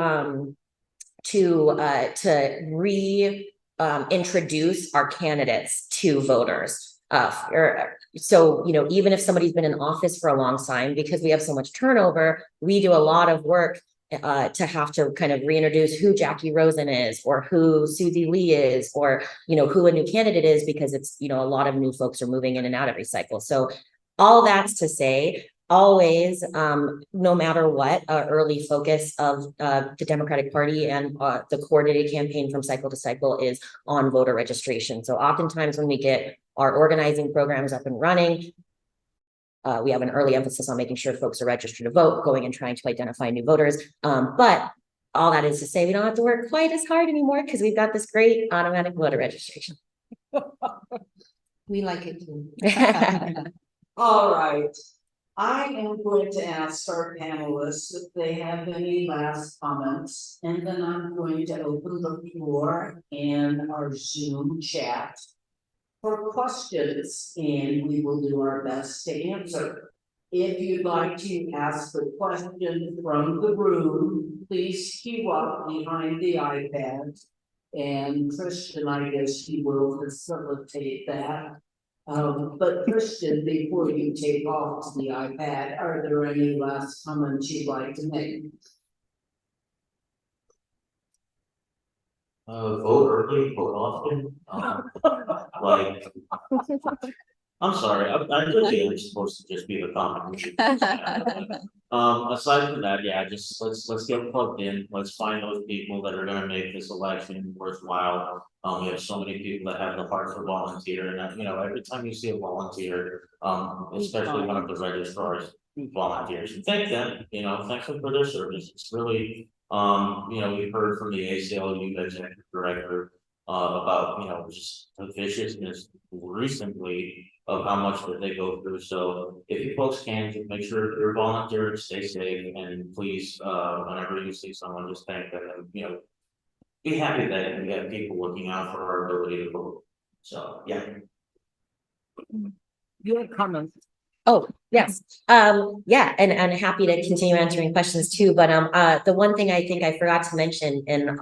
introduce our candidates to voters. So, even if somebody's been in office for a long time, because we have so much turnover, we do a lot of work to have to kind of reintroduce who Jackie Rosen is, or who Susie Lee is, or, who a new candidate is, because it's, a lot of new folks are moving in and out every cycle. So all that's to say, always, no matter what, early focus of the Democratic Party and the coordinated campaign from cycle to cycle is on voter registration. So oftentimes when we get our organizing programs up and running, we have an early emphasis on making sure folks are registered to vote, going and trying to identify new voters. But all that is to say, we don't have to work quite as hard anymore because we've got this great automatic voter registration. We like it too. All right. I am going to ask our panelists if they have any last comments, and then I'm going to open the floor and our Zoom chat for questions, and we will do our best to answer. If you'd like to ask a question from the room, please queue up behind the iPad, and Christian, I guess he will facilitate that. But Christian, before you take off the iPad, are there any last comments you'd like to make? Vote early, vote often. Like, I'm sorry, I really am supposed to just be the competition. Aside from that, yeah, just let's get plugged in. Let's find those people that are gonna make this election worthwhile. We have so many people that have the heart for volunteer, and every time you see a volunteer, especially one of the registrars volunteers, and thank them, thank them for their service. It's really, we've heard from the ACLU executive director about, just the viciousness recently of how much that they go through. So if you folks can, just make sure you're volunteering, stay safe, and please, whenever you see someone, just thank them, and, be happy that we have people looking out for our ability to vote. So, yeah. Your comments. Oh, yes. Yeah, and happy to continue answering questions too. But the one thing I think I forgot to mention in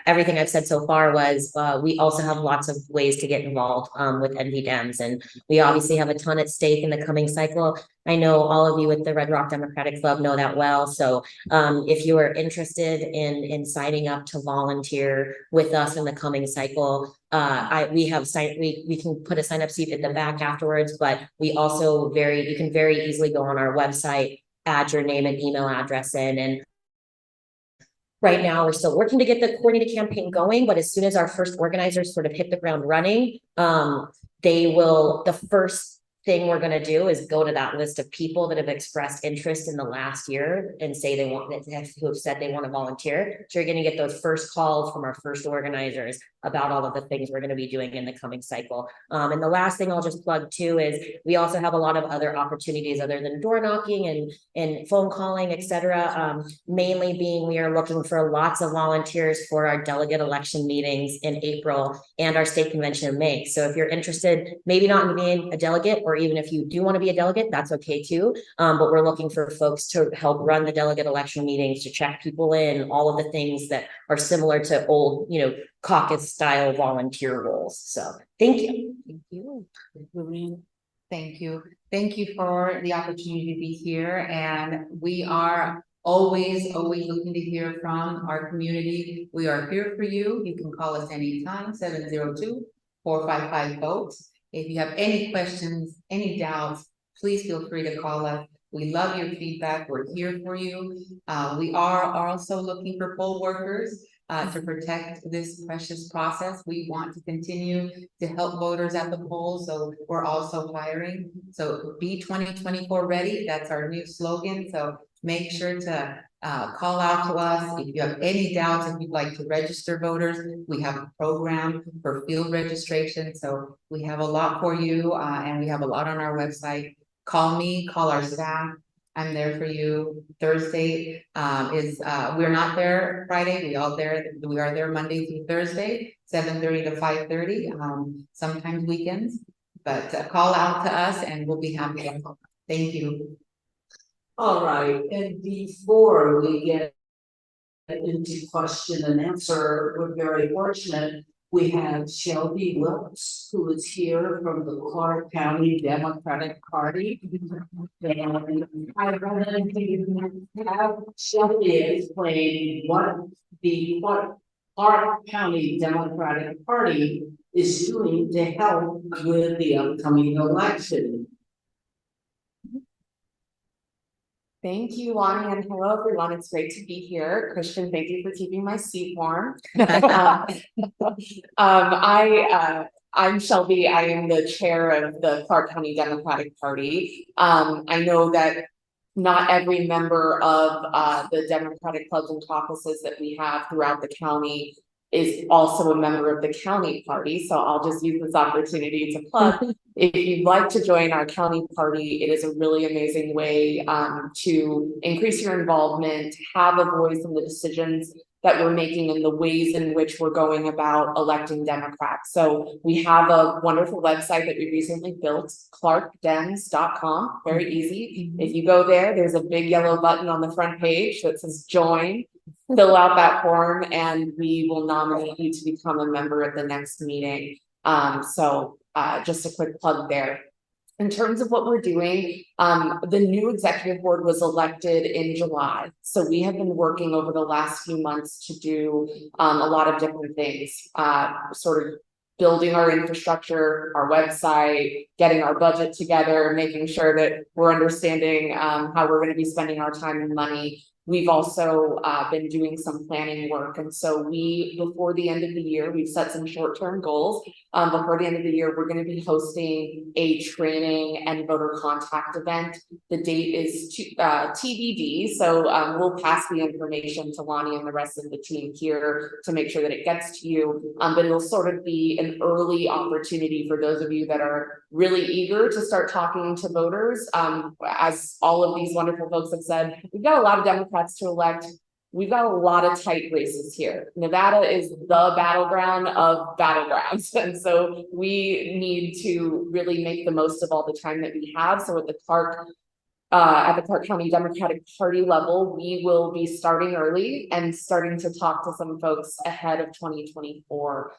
everything I've said so far was we also have lots of ways to get involved with Dems, and we obviously have a ton at stake in the coming cycle. I know all of you with the Red Rock Democratic Club know that well. So if you are interested in signing up to volunteer with us in the coming cycle, we can put a sign up sheet at the back afterwards, but we also you can very easily go on our website, add your name and email address in, and right now, we're still working to get the coordinated campaign going, but as soon as our first organizers sort of hit the ground running, the first thing we're going to do is go to that list of people that have expressed interest in the last year and say who have said they want to volunteer. So you're going to get those first calls from our first organizers about all of the things we're going to be doing in the coming cycle. And the last thing I'll just plug too is we also have a lot of other opportunities other than door knocking and phone calling, et cetera. Mainly being we are looking for lots of volunteers for our delegate election meetings in April and our state convention in May. So if you're interested, maybe not in being a delegate, or even if you do want to be a delegate, that's okay too. But we're looking for folks to help run the delegate election meetings, to check people in, all of the things that are similar to old, caucus style volunteer roles. So thank you. Thank you. Thank you. Thank you for the opportunity to be here. And we are always looking to hear from our community. We are here for you. You can call us anytime, 702-455-VOTE. If you have any questions, any doubts, please feel free to call us. We love your feedback. We're here for you. We are also looking for poll workers to protect this precious process. We want to continue to help voters at the polls, so we're also hiring. So be 2024 ready. That's our new slogan. So make sure to call out to us. If you have any doubts, if you'd like to register voters, we have a program for field registration. So we have a lot for you, and we have a lot on our website. Call me, call our staff. I'm there for you. Thursday we're not there Friday. We are there Monday through Thursday, 7:30 to 5:30. Sometimes weekends, but call out to us and we'll be happy to help. Thank you. All right, and before we get into question and answer, we're very fortunate. We have Shelby Wilkes, who is here from the Clark County Democratic Party. And I wanted to have Shelby explain what Clark County Democratic Party is doing to help with the upcoming election. Thank you, Lani, and hello, everyone. It's great to be here. Christian, thank you for keeping my seat warm. I'm Shelby. I am the chair of the Clark County Democratic Party. I know that not every member of the Democratic clubs and caucuses that we have throughout the county is also a member of the county party. So I'll just use this opportunity to plug. If you'd like to join our county party, it is a really amazing way to increase your involvement, have a voice in the decisions that we're making and the ways in which we're going about electing Democrats. So we have a wonderful website that we recently built, clarkdems.com, very easy. If you go there, there's a big yellow button on the front page that says join. Fill out that form and we will nominate you to become a member at the next meeting. Just a quick plug there. In terms of what we're doing, the new executive board was elected in July. So we have been working over the last few months to do a lot of different things, sort of building our infrastructure, our website, getting our budget together, making sure that we're understanding how we're going to be spending our time and money. We've also been doing some planning work. And so before the end of the year, we've set some short-term goals. Before the end of the year, we're going to be hosting a training and voter contact event. The date is TBD. So we'll pass the information to Lani and the rest of the team here to make sure that it gets to you. But it'll sort of be an early opportunity for those of you that are really eager to start talking to voters. As all of these wonderful folks have said, we've got a lot of Democrats to elect. We've got a lot of tight races here. Nevada is the battleground of battlegrounds. And so we need to really make the most of all the time that we have. So at the Clark County Democratic Party level, we will be starting early and starting to talk to some folks ahead of 2024.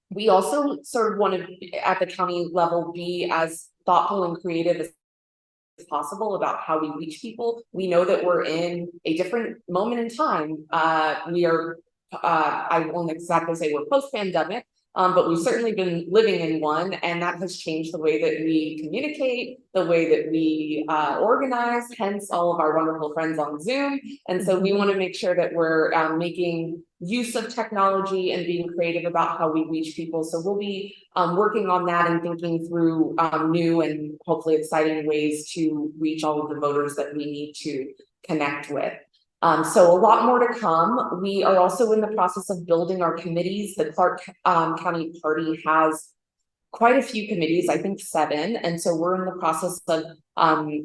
We also sort of want to, at the county level, be as thoughtful and creative as possible about how we reach people. We know that we're in a different moment in time. I won't exactly say we're post-pandemic, but we've certainly been living in one, and that has changed the way that we communicate, the way that we organize, hence all of our wonderful friends on Zoom. And so we want to make sure that we're making use of technology and being creative about how we reach people. So we'll be working on that and thinking through new and hopefully exciting ways to reach all of the voters that we need to connect with. So a lot more to come. We are also in the process of building our committees. The Clark County Party has quite a few committees, I think 7. And so we're in the process of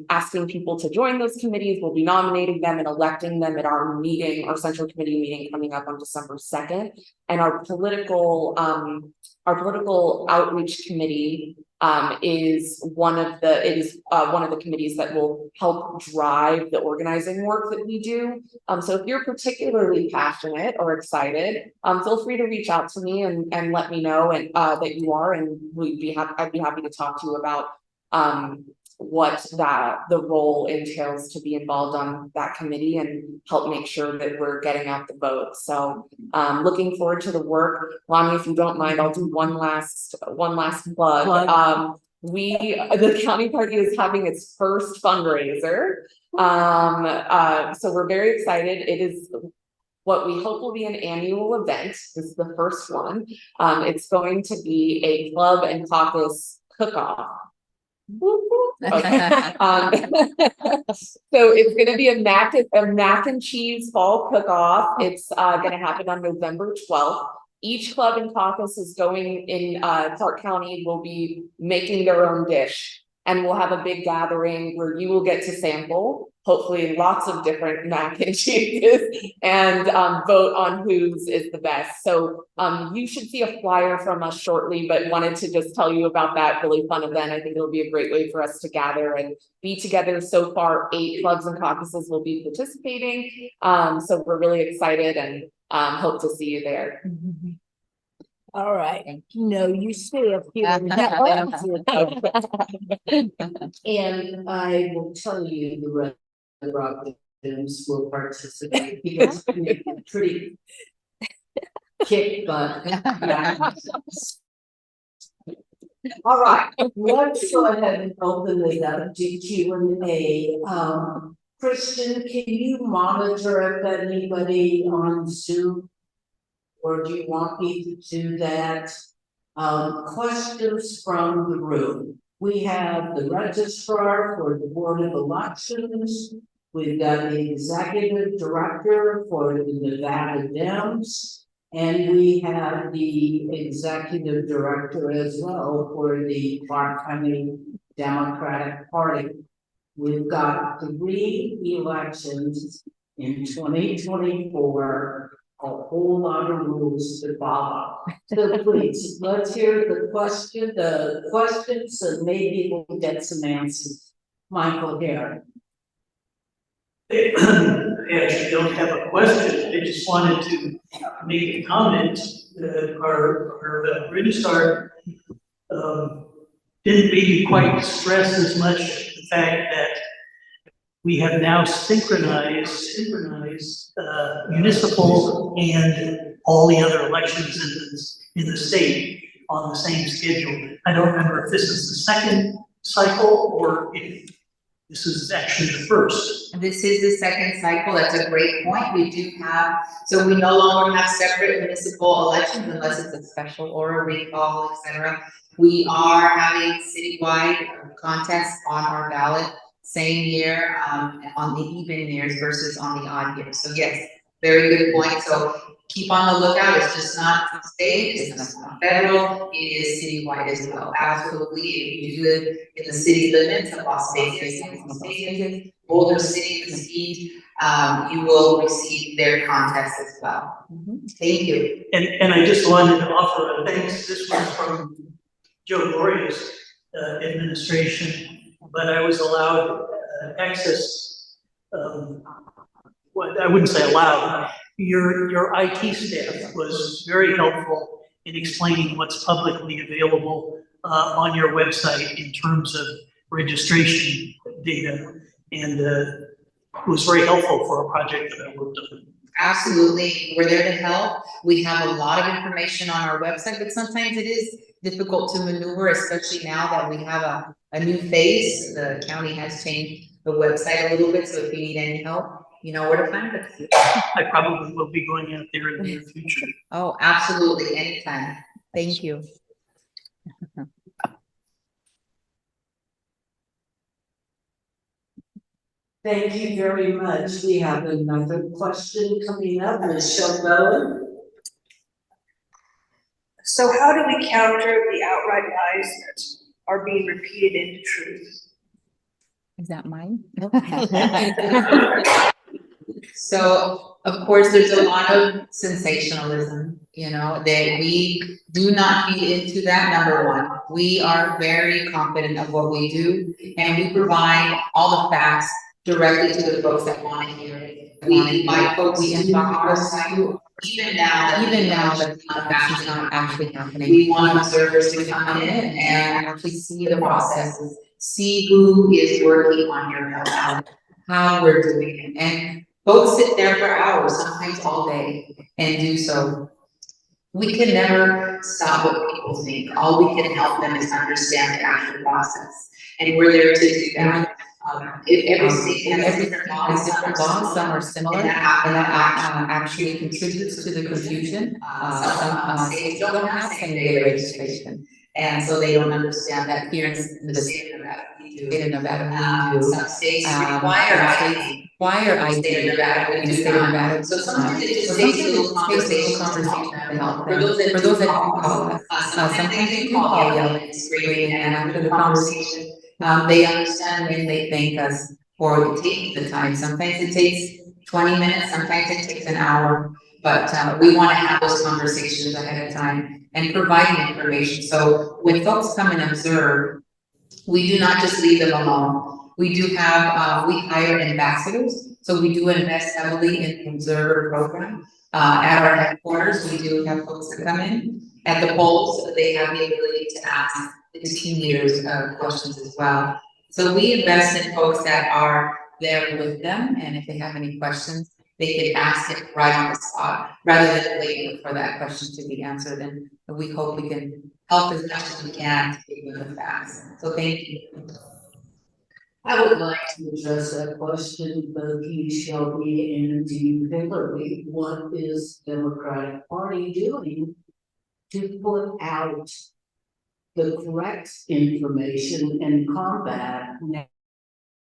asking people to join those committees. We'll be nominating them and electing them at our meeting, our central committee meeting coming up on December 2nd. And our political outreach committee is one of the committees that will help drive the organizing work that we do. So if you're particularly passionate or excited, feel free to reach out to me and let me know that you are, and I'd be happy to talk to you about what the role entails to be involved on that committee and help make sure that we're getting out the vote. So looking forward to the work. Lani, if you don't mind, I'll do one last plug. The county party is having its first fundraiser. So we're very excited. It is what we hope will be an annual event. This is the first one. It's going to be a club and caucus cook-off. Okay. So it's going to be a mac and cheese fall cook-off. It's going to happen on November 12th. Each club and caucus is going in Clark County will be making their own dish, and we'll have a big gathering where you will get to sample, hopefully lots of different mac and cheeses, and vote on whose is the best. So you should see a flyer from us shortly, but wanted to just tell you about that really fun event. I think it'll be a great way for us to gather and be together. So far, 8 clubs and caucuses will be participating. So we're really excited and hope to see you there. All right. No, you stay up here. And I will tell you the Red Rock Dems will participate because it's pretty kick butt. All right, let's go ahead and open it up to Q&A. Christian, can you monitor if anybody on Zoom? Or do you want me to do that? Questions from the room. We have the registrar for the Board of Elections. We've got the executive director for the Nevada Dems. And we have the executive director as well for the Clark County Democratic Party. We've got 3 elections in 2024. A whole lot of rules to follow. So please, let's hear the questions, and maybe we'll get some answers. Michael here. I actually don't have a question. I just wanted to make a comment. Our registrar didn't maybe quite stress as much the fact that we have now synchronized municipal and all the other elections in the state on the same schedule. I don't remember if this is the second cycle or if this is actually the first. This is the second cycle. That's a great point. We do have, so we no longer have separate municipal elections unless it's a special or a recall, etc. We are having citywide contests on our ballot. Same year on the even years versus on the odd years. So yes, very good point. So keep on the lookout. It's just not state, it's not federal, it is citywide as well. Absolutely. If you live in the city limits of Las Vegas, Boulder City, Mesquite, you will receive their contest as well. Thank you. And I just wanted to offer a thanks. This was from Joe Gloria's administration. But I was allowed access, I wouldn't say allowed, your IT staff was very helpful in explaining what's publicly available on your website in terms of registration data. And it was very helpful for a project that I worked on. Absolutely, we're there to help. We have a lot of information on our website, but sometimes it is difficult to maneuver, especially now that we have a new face. The county has changed the website a little bit, so if you need any help, you know where to find us. I probably will be going out there in the near future. Oh, absolutely, anytime. Thank you. Thank you very much. We have another question coming up, Michelle Bowen. So how do we counter the outright lies that are being repeated into truth? Is that mine? So, of course, there's a lot of sensationalism, you know, that we do not feed into that. Number one, we are very confident of what we do, and we provide all the facts directly to the folks that want to hear it. We invite folks into our site. Even now that the is not actually happening, we want observers to come in and actually see the processes see who is working on your ballot, how we're doing it. And folks sit there for hours, sometimes all day, and do so. We can never stop what people think. All we can help them is understand the actual process. And we're there to do that. Every state has different laws, some are similar, and that actually contributes to the confusion. Some states don't have same-day registration, and so they don't understand that here in the state of Nevada, we do. Some states require ID. State of Nevada, we do not. So sometimes it just takes a little conversation to help them. For those that do call us, sometimes they do call yelling and screaming, and after the conversation, they understand and they thank us for taking the time. Sometimes it takes 20 minutes, sometimes it takes an hour, but we want to have those conversations ahead of time and providing information. So when folks come and observe, we do not just leave them alone. We do have, we hire ambassadors, so we do invest heavily in the observer program. At our headquarters, we do have folks that come in. At the polls, so they have the ability to ask the team leaders questions as well. So we invest in folks that are there with them, and if they have any questions, they can ask it right on the spot, rather than waiting for that question to be answered. And we hope we can help as much as we can to give them the facts. So thank you. I would like to address that question, both you, Shelby, and you, Hilary. What is Democratic Party doing to put out the correct information and combat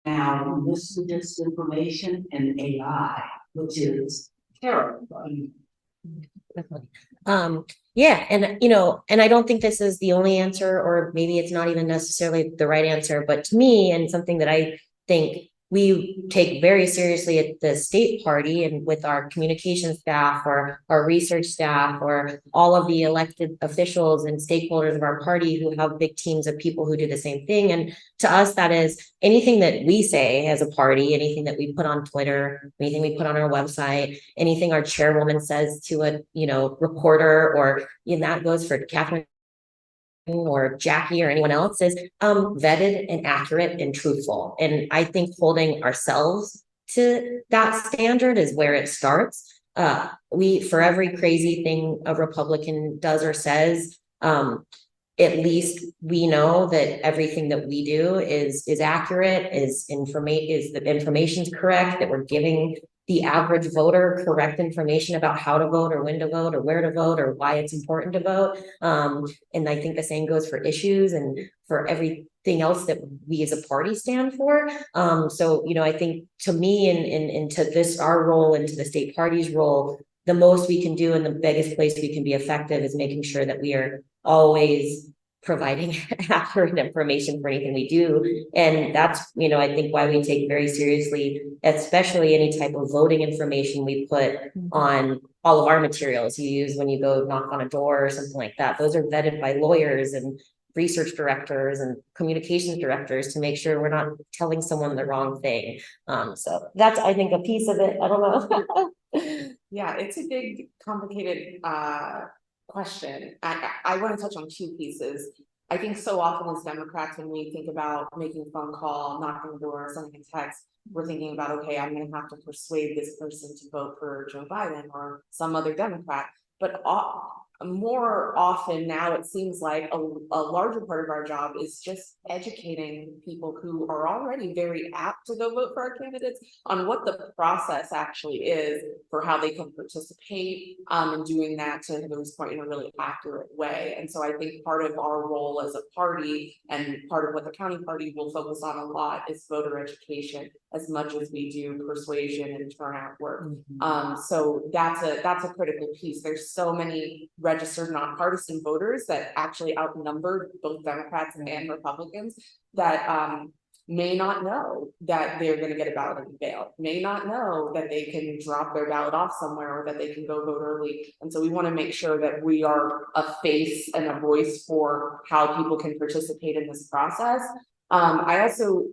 now misinformation and AI, which is terrifying? Yeah, and and I don't think this is the only answer, or maybe it's not even necessarily the right answer, but to me, and something that I think we take very seriously at the state party and with our communication staff or our research staff or all of the elected officials and stakeholders of our party who have big teams of people who do the same thing. And to us, that is anything that we say as a party, anything that we put on Twitter, anything we put on our website, anything our chairwoman says to a reporter, or that goes for Catherine or Jackie or anyone else, is vetted and accurate and truthful. And I think holding ourselves to that standard is where it starts. For every crazy thing a Republican does or says, at least we know that everything that we do is accurate, is the information's correct, that we're giving the average voter correct information about how to vote or when to vote or where to vote or why it's important to vote. And I think the same goes for issues and for everything else that we as a party stand for. So, I think to me and to this, our role, and to the state party's role, the most we can do and the biggest place we can be effective is making sure that we are always providing accurate information for anything we do. And that's, I think why we take very seriously, especially any type of voting information we put on all of our materials you use when you go knock on a door or something like that. Those are vetted by lawyers and research directors and communications directors to make sure we're not telling someone the wrong thing. So that's, I think, a piece of it. I don't know. Yeah, it's a big, complicated question. I want to touch on two pieces. I think so often as Democrats, when we think about making a phone call, knocking on the door, sending a text, we're thinking about, okay, I'm going to have to persuade this person to vote for Joe Biden or some other Democrat. But more often now, it seems like a larger part of our job is just educating people who are already very apt to go vote for our candidates on what the process actually is for how they can participate in doing that, to Hilary's point, in a really accurate way. And so I think part of our role as a party, and part of what the county party will focus on a lot, is voter education as much as we do persuasion and turnout work. So that's a critical piece. There's so many registered nonpartisan voters that actually outnumber both Democrats and Republicans that may not know that they're going to get a ballot in the mail, may not know that they can drop their ballot off somewhere, or that they can go vote early. And so we want to make sure that we are a face and a voice for how people can participate in this process. I also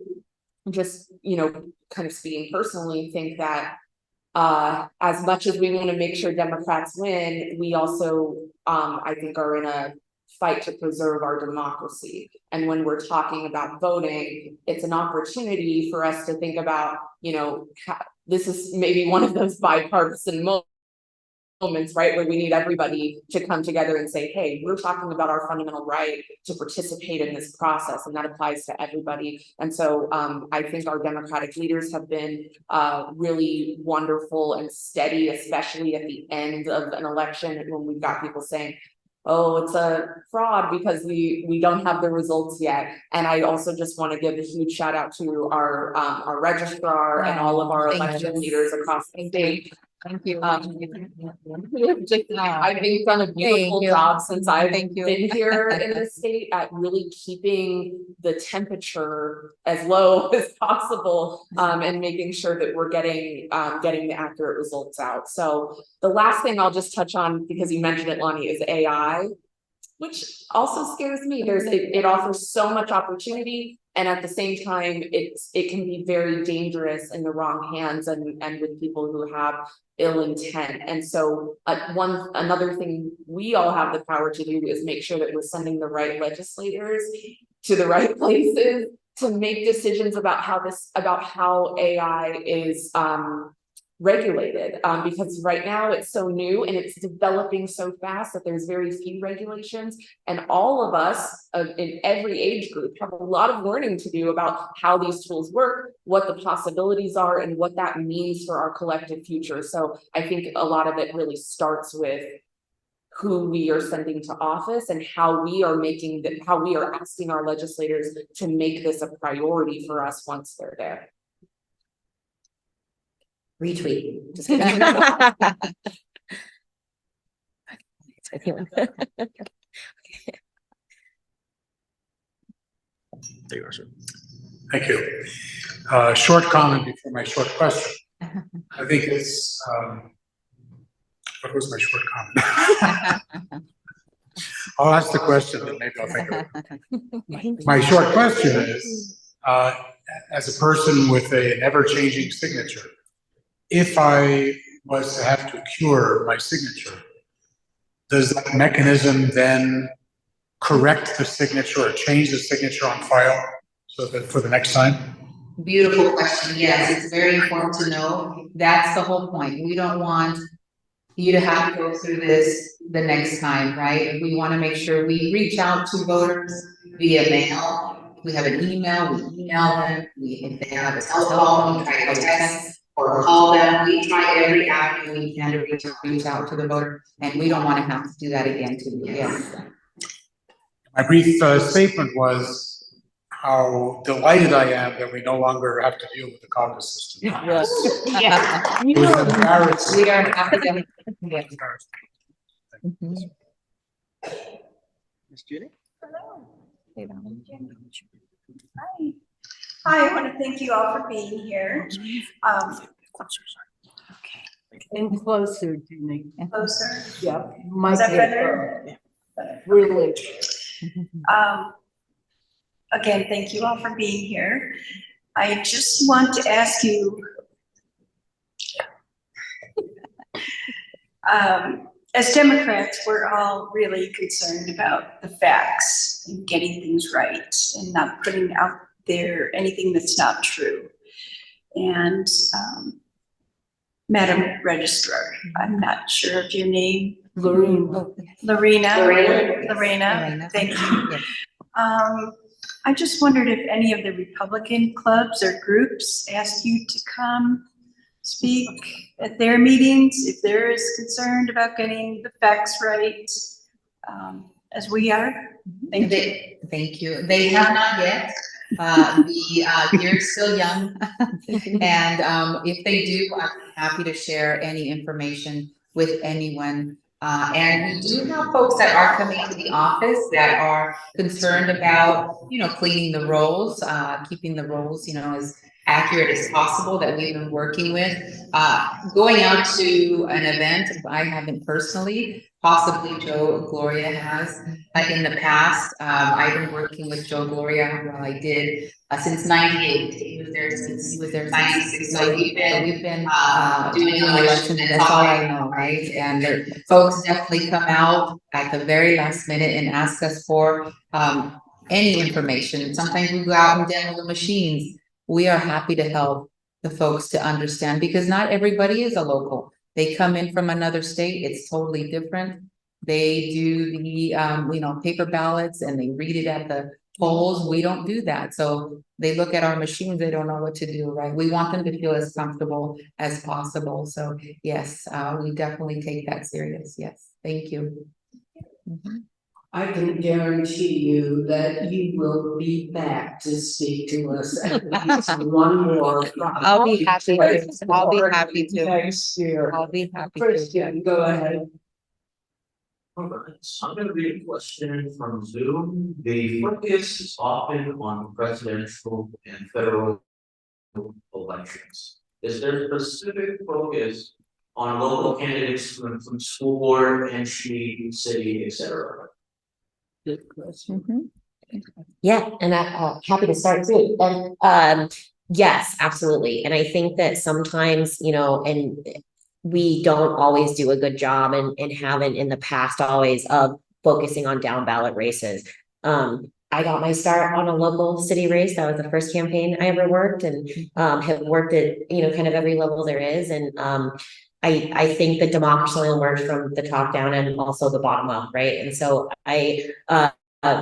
just, kind of speaking personally, think that as much as we want to make sure Democrats win, we also, I think, are in a fight to preserve our democracy. And when we're talking about voting, it's an opportunity for us to think about, you know, this is maybe one of those bipartisan moments, right, where we need everybody to come together and say, hey, we're talking about our fundamental right to participate in this process, and that applies to everybody. And so I think our Democratic leaders have been really wonderful and steady, especially at the end of an election when we've got people saying, oh, it's a fraud because we don't have the results yet. And I also just want to give a huge shout out to our registrar and all of our election leaders across the state. Thank you. I think done a beautiful job since I've been here in the state at really keeping the temperature as low as possible, and making sure that we're getting the accurate results out. So the last thing I'll just touch on, because you mentioned it, Lani, is AI, which also scares me. It offers so much opportunity, and at the same time, it can be very dangerous in the wrong hands and with people who have ill intent. And so another thing we all have the power to do is make sure that we're sending the right legislators to the right places to make decisions about how AI is regulated, because right now it's so new and it's developing so fast that there's very few regulations, and all of us in every age group have a lot of learning to do about how these tools work, what the possibilities are, and what that means for our collective future. So I think a lot of it really starts with who we are sending to office and how we are asking our legislators to make this a priority for us once they're there. Retweet. Just kidding. There you are, sir. Thank you. Short comment before my short question. I think it's, what was my short comment? I'll ask the question and maybe I'll think of it. My short question is, as a person with an ever-changing signature, if I was to have to cure my signature, does that mechanism then correct the signature or change the signature on file so that for the next time? Beautiful question. Yes, it's very important to know. That's the whole point. We don't want you to have to go through this the next time, right? We want to make sure we reach out to voters via mail. We have an email, we email them. If they have a cell phone, we try to text or call them. We try every avenue we can to reach out to the voter, and we don't want to have to do that again to you. Yes. My brief statement was how delighted I am that we no longer have to deal with the caucus system. Yes. Yeah. It was embarrassing. We are academic. Yes. Embarrassing. Ms. Judy? Hello. Hi. Hi, I want to thank you all for being here. And closer, Jenny. Closer. Yeah. Is that better? Really. Again, thank you all for being here. I just want to ask you, as Democrats, we're all really concerned about the facts and getting things right and not putting out there anything that's not true. And Madam Registrar, I'm not sure of your name. Lorena. Lorena, thank you. Yes. I just wondered if any of the Republican clubs or groups asked you to come speak at their meetings, if they're as concerned about getting the facts right as we are. Thank you. Thank you. They have not yet. You're still young, and if they do, I'm happy to share any information with anyone. And we do have folks that are coming to the office that are concerned about, cleaning the rolls, keeping the rolls, accurate as possible that we've been working with. Going out to an event, I haven't personally, possibly Joe Gloria has, in the past. I've been working with Joe Gloria, well, I did, since '98. He was there since '96. So we've been doing elections, and that's all I know, right? And the folks definitely come out at the very last minute and ask us for any information. Sometimes we go out and demo the machines. We are happy to help the folks to understand, because not everybody is a local. They come in from another state, it's totally different. They do the paper ballots and they read it at the polls. We don't do that. So they look at our machines, they don't know what to do, right? We want them to feel as comfortable as possible. So yes, we definitely take that serious. Yes, thank you. Mhm. I can guarantee you that you will be back to speak to us at least one more. I'll be happy to. I'll be happy to. Next year. I'll be happy to. Christian, go ahead. All right, so I'm gonna read a question from Zoom. The focus is often on presidential and federal elections. Is there specific focus on local candidates from school board, entry, city, etc.? Good question. Mhm. Yeah, and I'm happy to start too. And yes, absolutely. And I think that sometimes, and we don't always do a good job and haven't in the past always of focusing on down ballot races. I got my start on a local city race. That was the first campaign I ever worked, and have worked at, kind of every level there is. And I think that democracy only works from the top down and also the bottom up, right? And so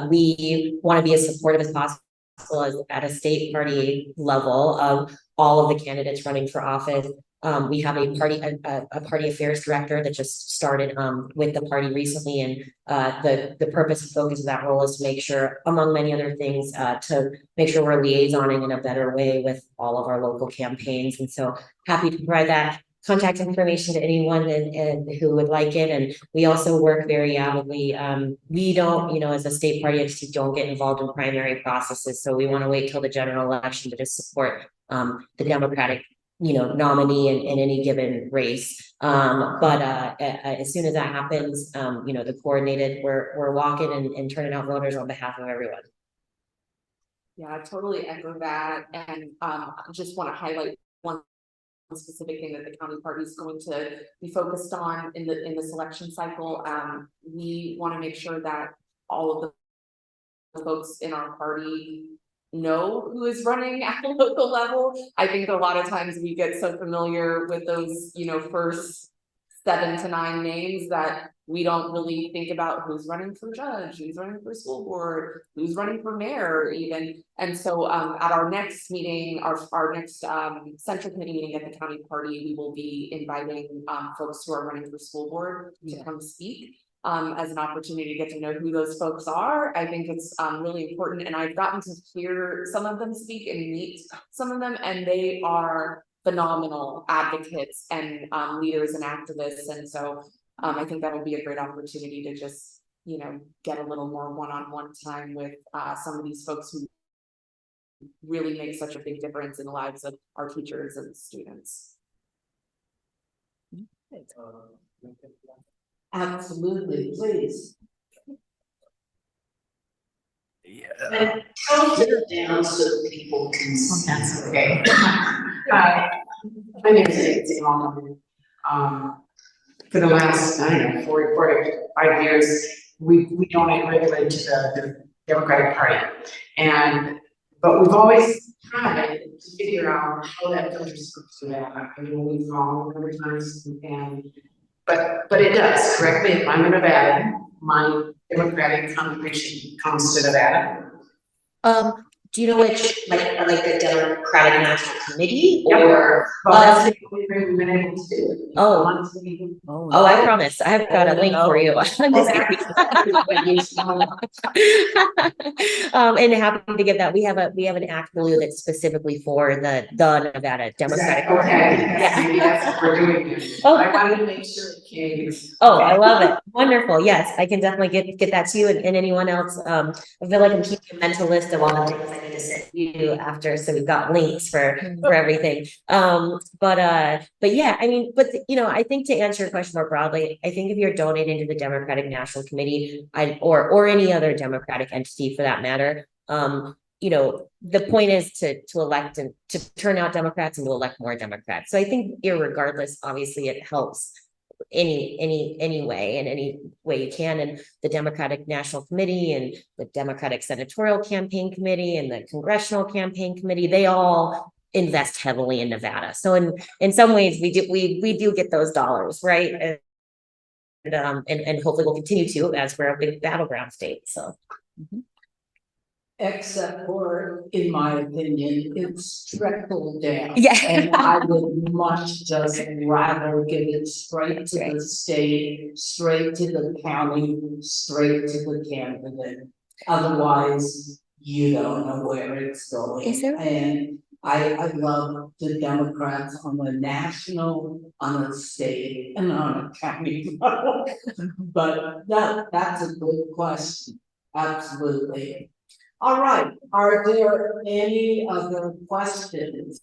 we want to be as supportive as possible as at a state party level of all of the candidates running for office. We have a party affairs director that just started with the party recently, and the purpose and focus of that role is to make sure, among many other things, to make sure we're liaisoning in a better way with all of our local campaigns. And so happy to provide that contact information to anyone and who would like it. And we also work very avidly. We don't, as a state party entity, don't get involved in primary processes. So we want to wait till the general election to just support the Democratic nominee in any given race. But as soon as that happens, the coordinated, we're walking and turning out voters on behalf of everyone. Yeah, I totally echo that, and I just want to highlight one specific thing that the county party is going to be focused on in the selection cycle. We want to make sure that all of the folks in our party know who is running at the local level. I think a lot of times we get so familiar with those, first 7 to 9 names that we don't really think about who's running for judge, who's running for school board, who's running for mayor even. And so at our next meeting, our next central committee meeting at the county party, we will be inviting folks who are running for school board to come speak. As an opportunity to get to know who those folks are. I think it's really important, and I've gotten to hear some of them speak and meet some of them, and they are phenomenal advocates and leaders and activists. And so I think that will be a great opportunity to just get a little more one-on-one time with some of these folks who really make such a big difference in the lives of our teachers and students. Absolutely, please. Yeah. And tell it down so people can see. That's okay. Hi, my name is Lani. For the last, 45 years, we donate regularly to the Democratic Party. But we've always tried to figure out how that country's supposed to act. We've fallen every time, but it does. Correct me if I'm a Nevada. My Democratic congregation comes to Nevada. Do you know which, like the Democratic National Committee, Yep. or? Well, that's the only thing we've been able to do. Oh, I promise. I have got a link for you. I'm just and happy to give that. We have an Act Blue that's specifically for the Nevada Democratic. Okay, maybe that's what we're doing. Oh. I wanted to make sure it case. Oh, I love it. Wonderful. Yes, I can definitely get that to you and anyone else. I feel like I'm keeping a mental list of all the things I need to send you after, so we've got links for everything. But yeah, I mean, but you know, I think to answer your question more broadly, I think if you're donating to the Democratic National Committee, or any other Democratic entity for that matter, you know, the point is to elect and to turn out Democrats and to elect more Democrats. So I think irregardless, obviously it helps any way in any way you can. And the Democratic National Committee and the Democratic Senatorial Campaign Committee and the Congressional Campaign Committee, they all invest heavily in Nevada. So in some ways we do get those dollars, right? And hopefully we'll continue to, as we're a big battleground state. So Except for, in my opinion, it's trickled down. Yeah. And I would much just rather give it straight to the state, straight to the county, straight to the candidate. Otherwise, you don't know where it's going. Is there- And I love the Democrats on the national, on the state, and on a county level. But that's a good question. Absolutely. All right, are there any other questions?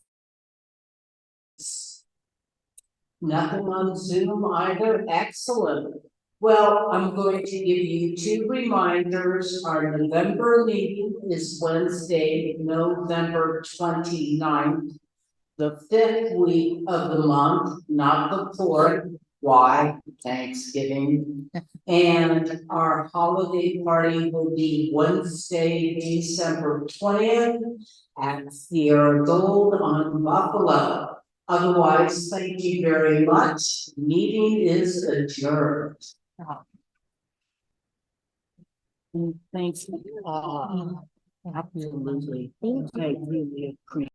Nothing on Zoom either, excellent. Well, I'm going to give you 2 reminders. Our November meeting is Wednesday, November 29th. The 5th week of the month, not the 4th. Why? Thanksgiving. And our holiday party will be Wednesday, December 20th at Sierra Gold on Buffalo. Otherwise, thank you very much. Meeting is adjourned. Thanks. Absolutely. I really appreciate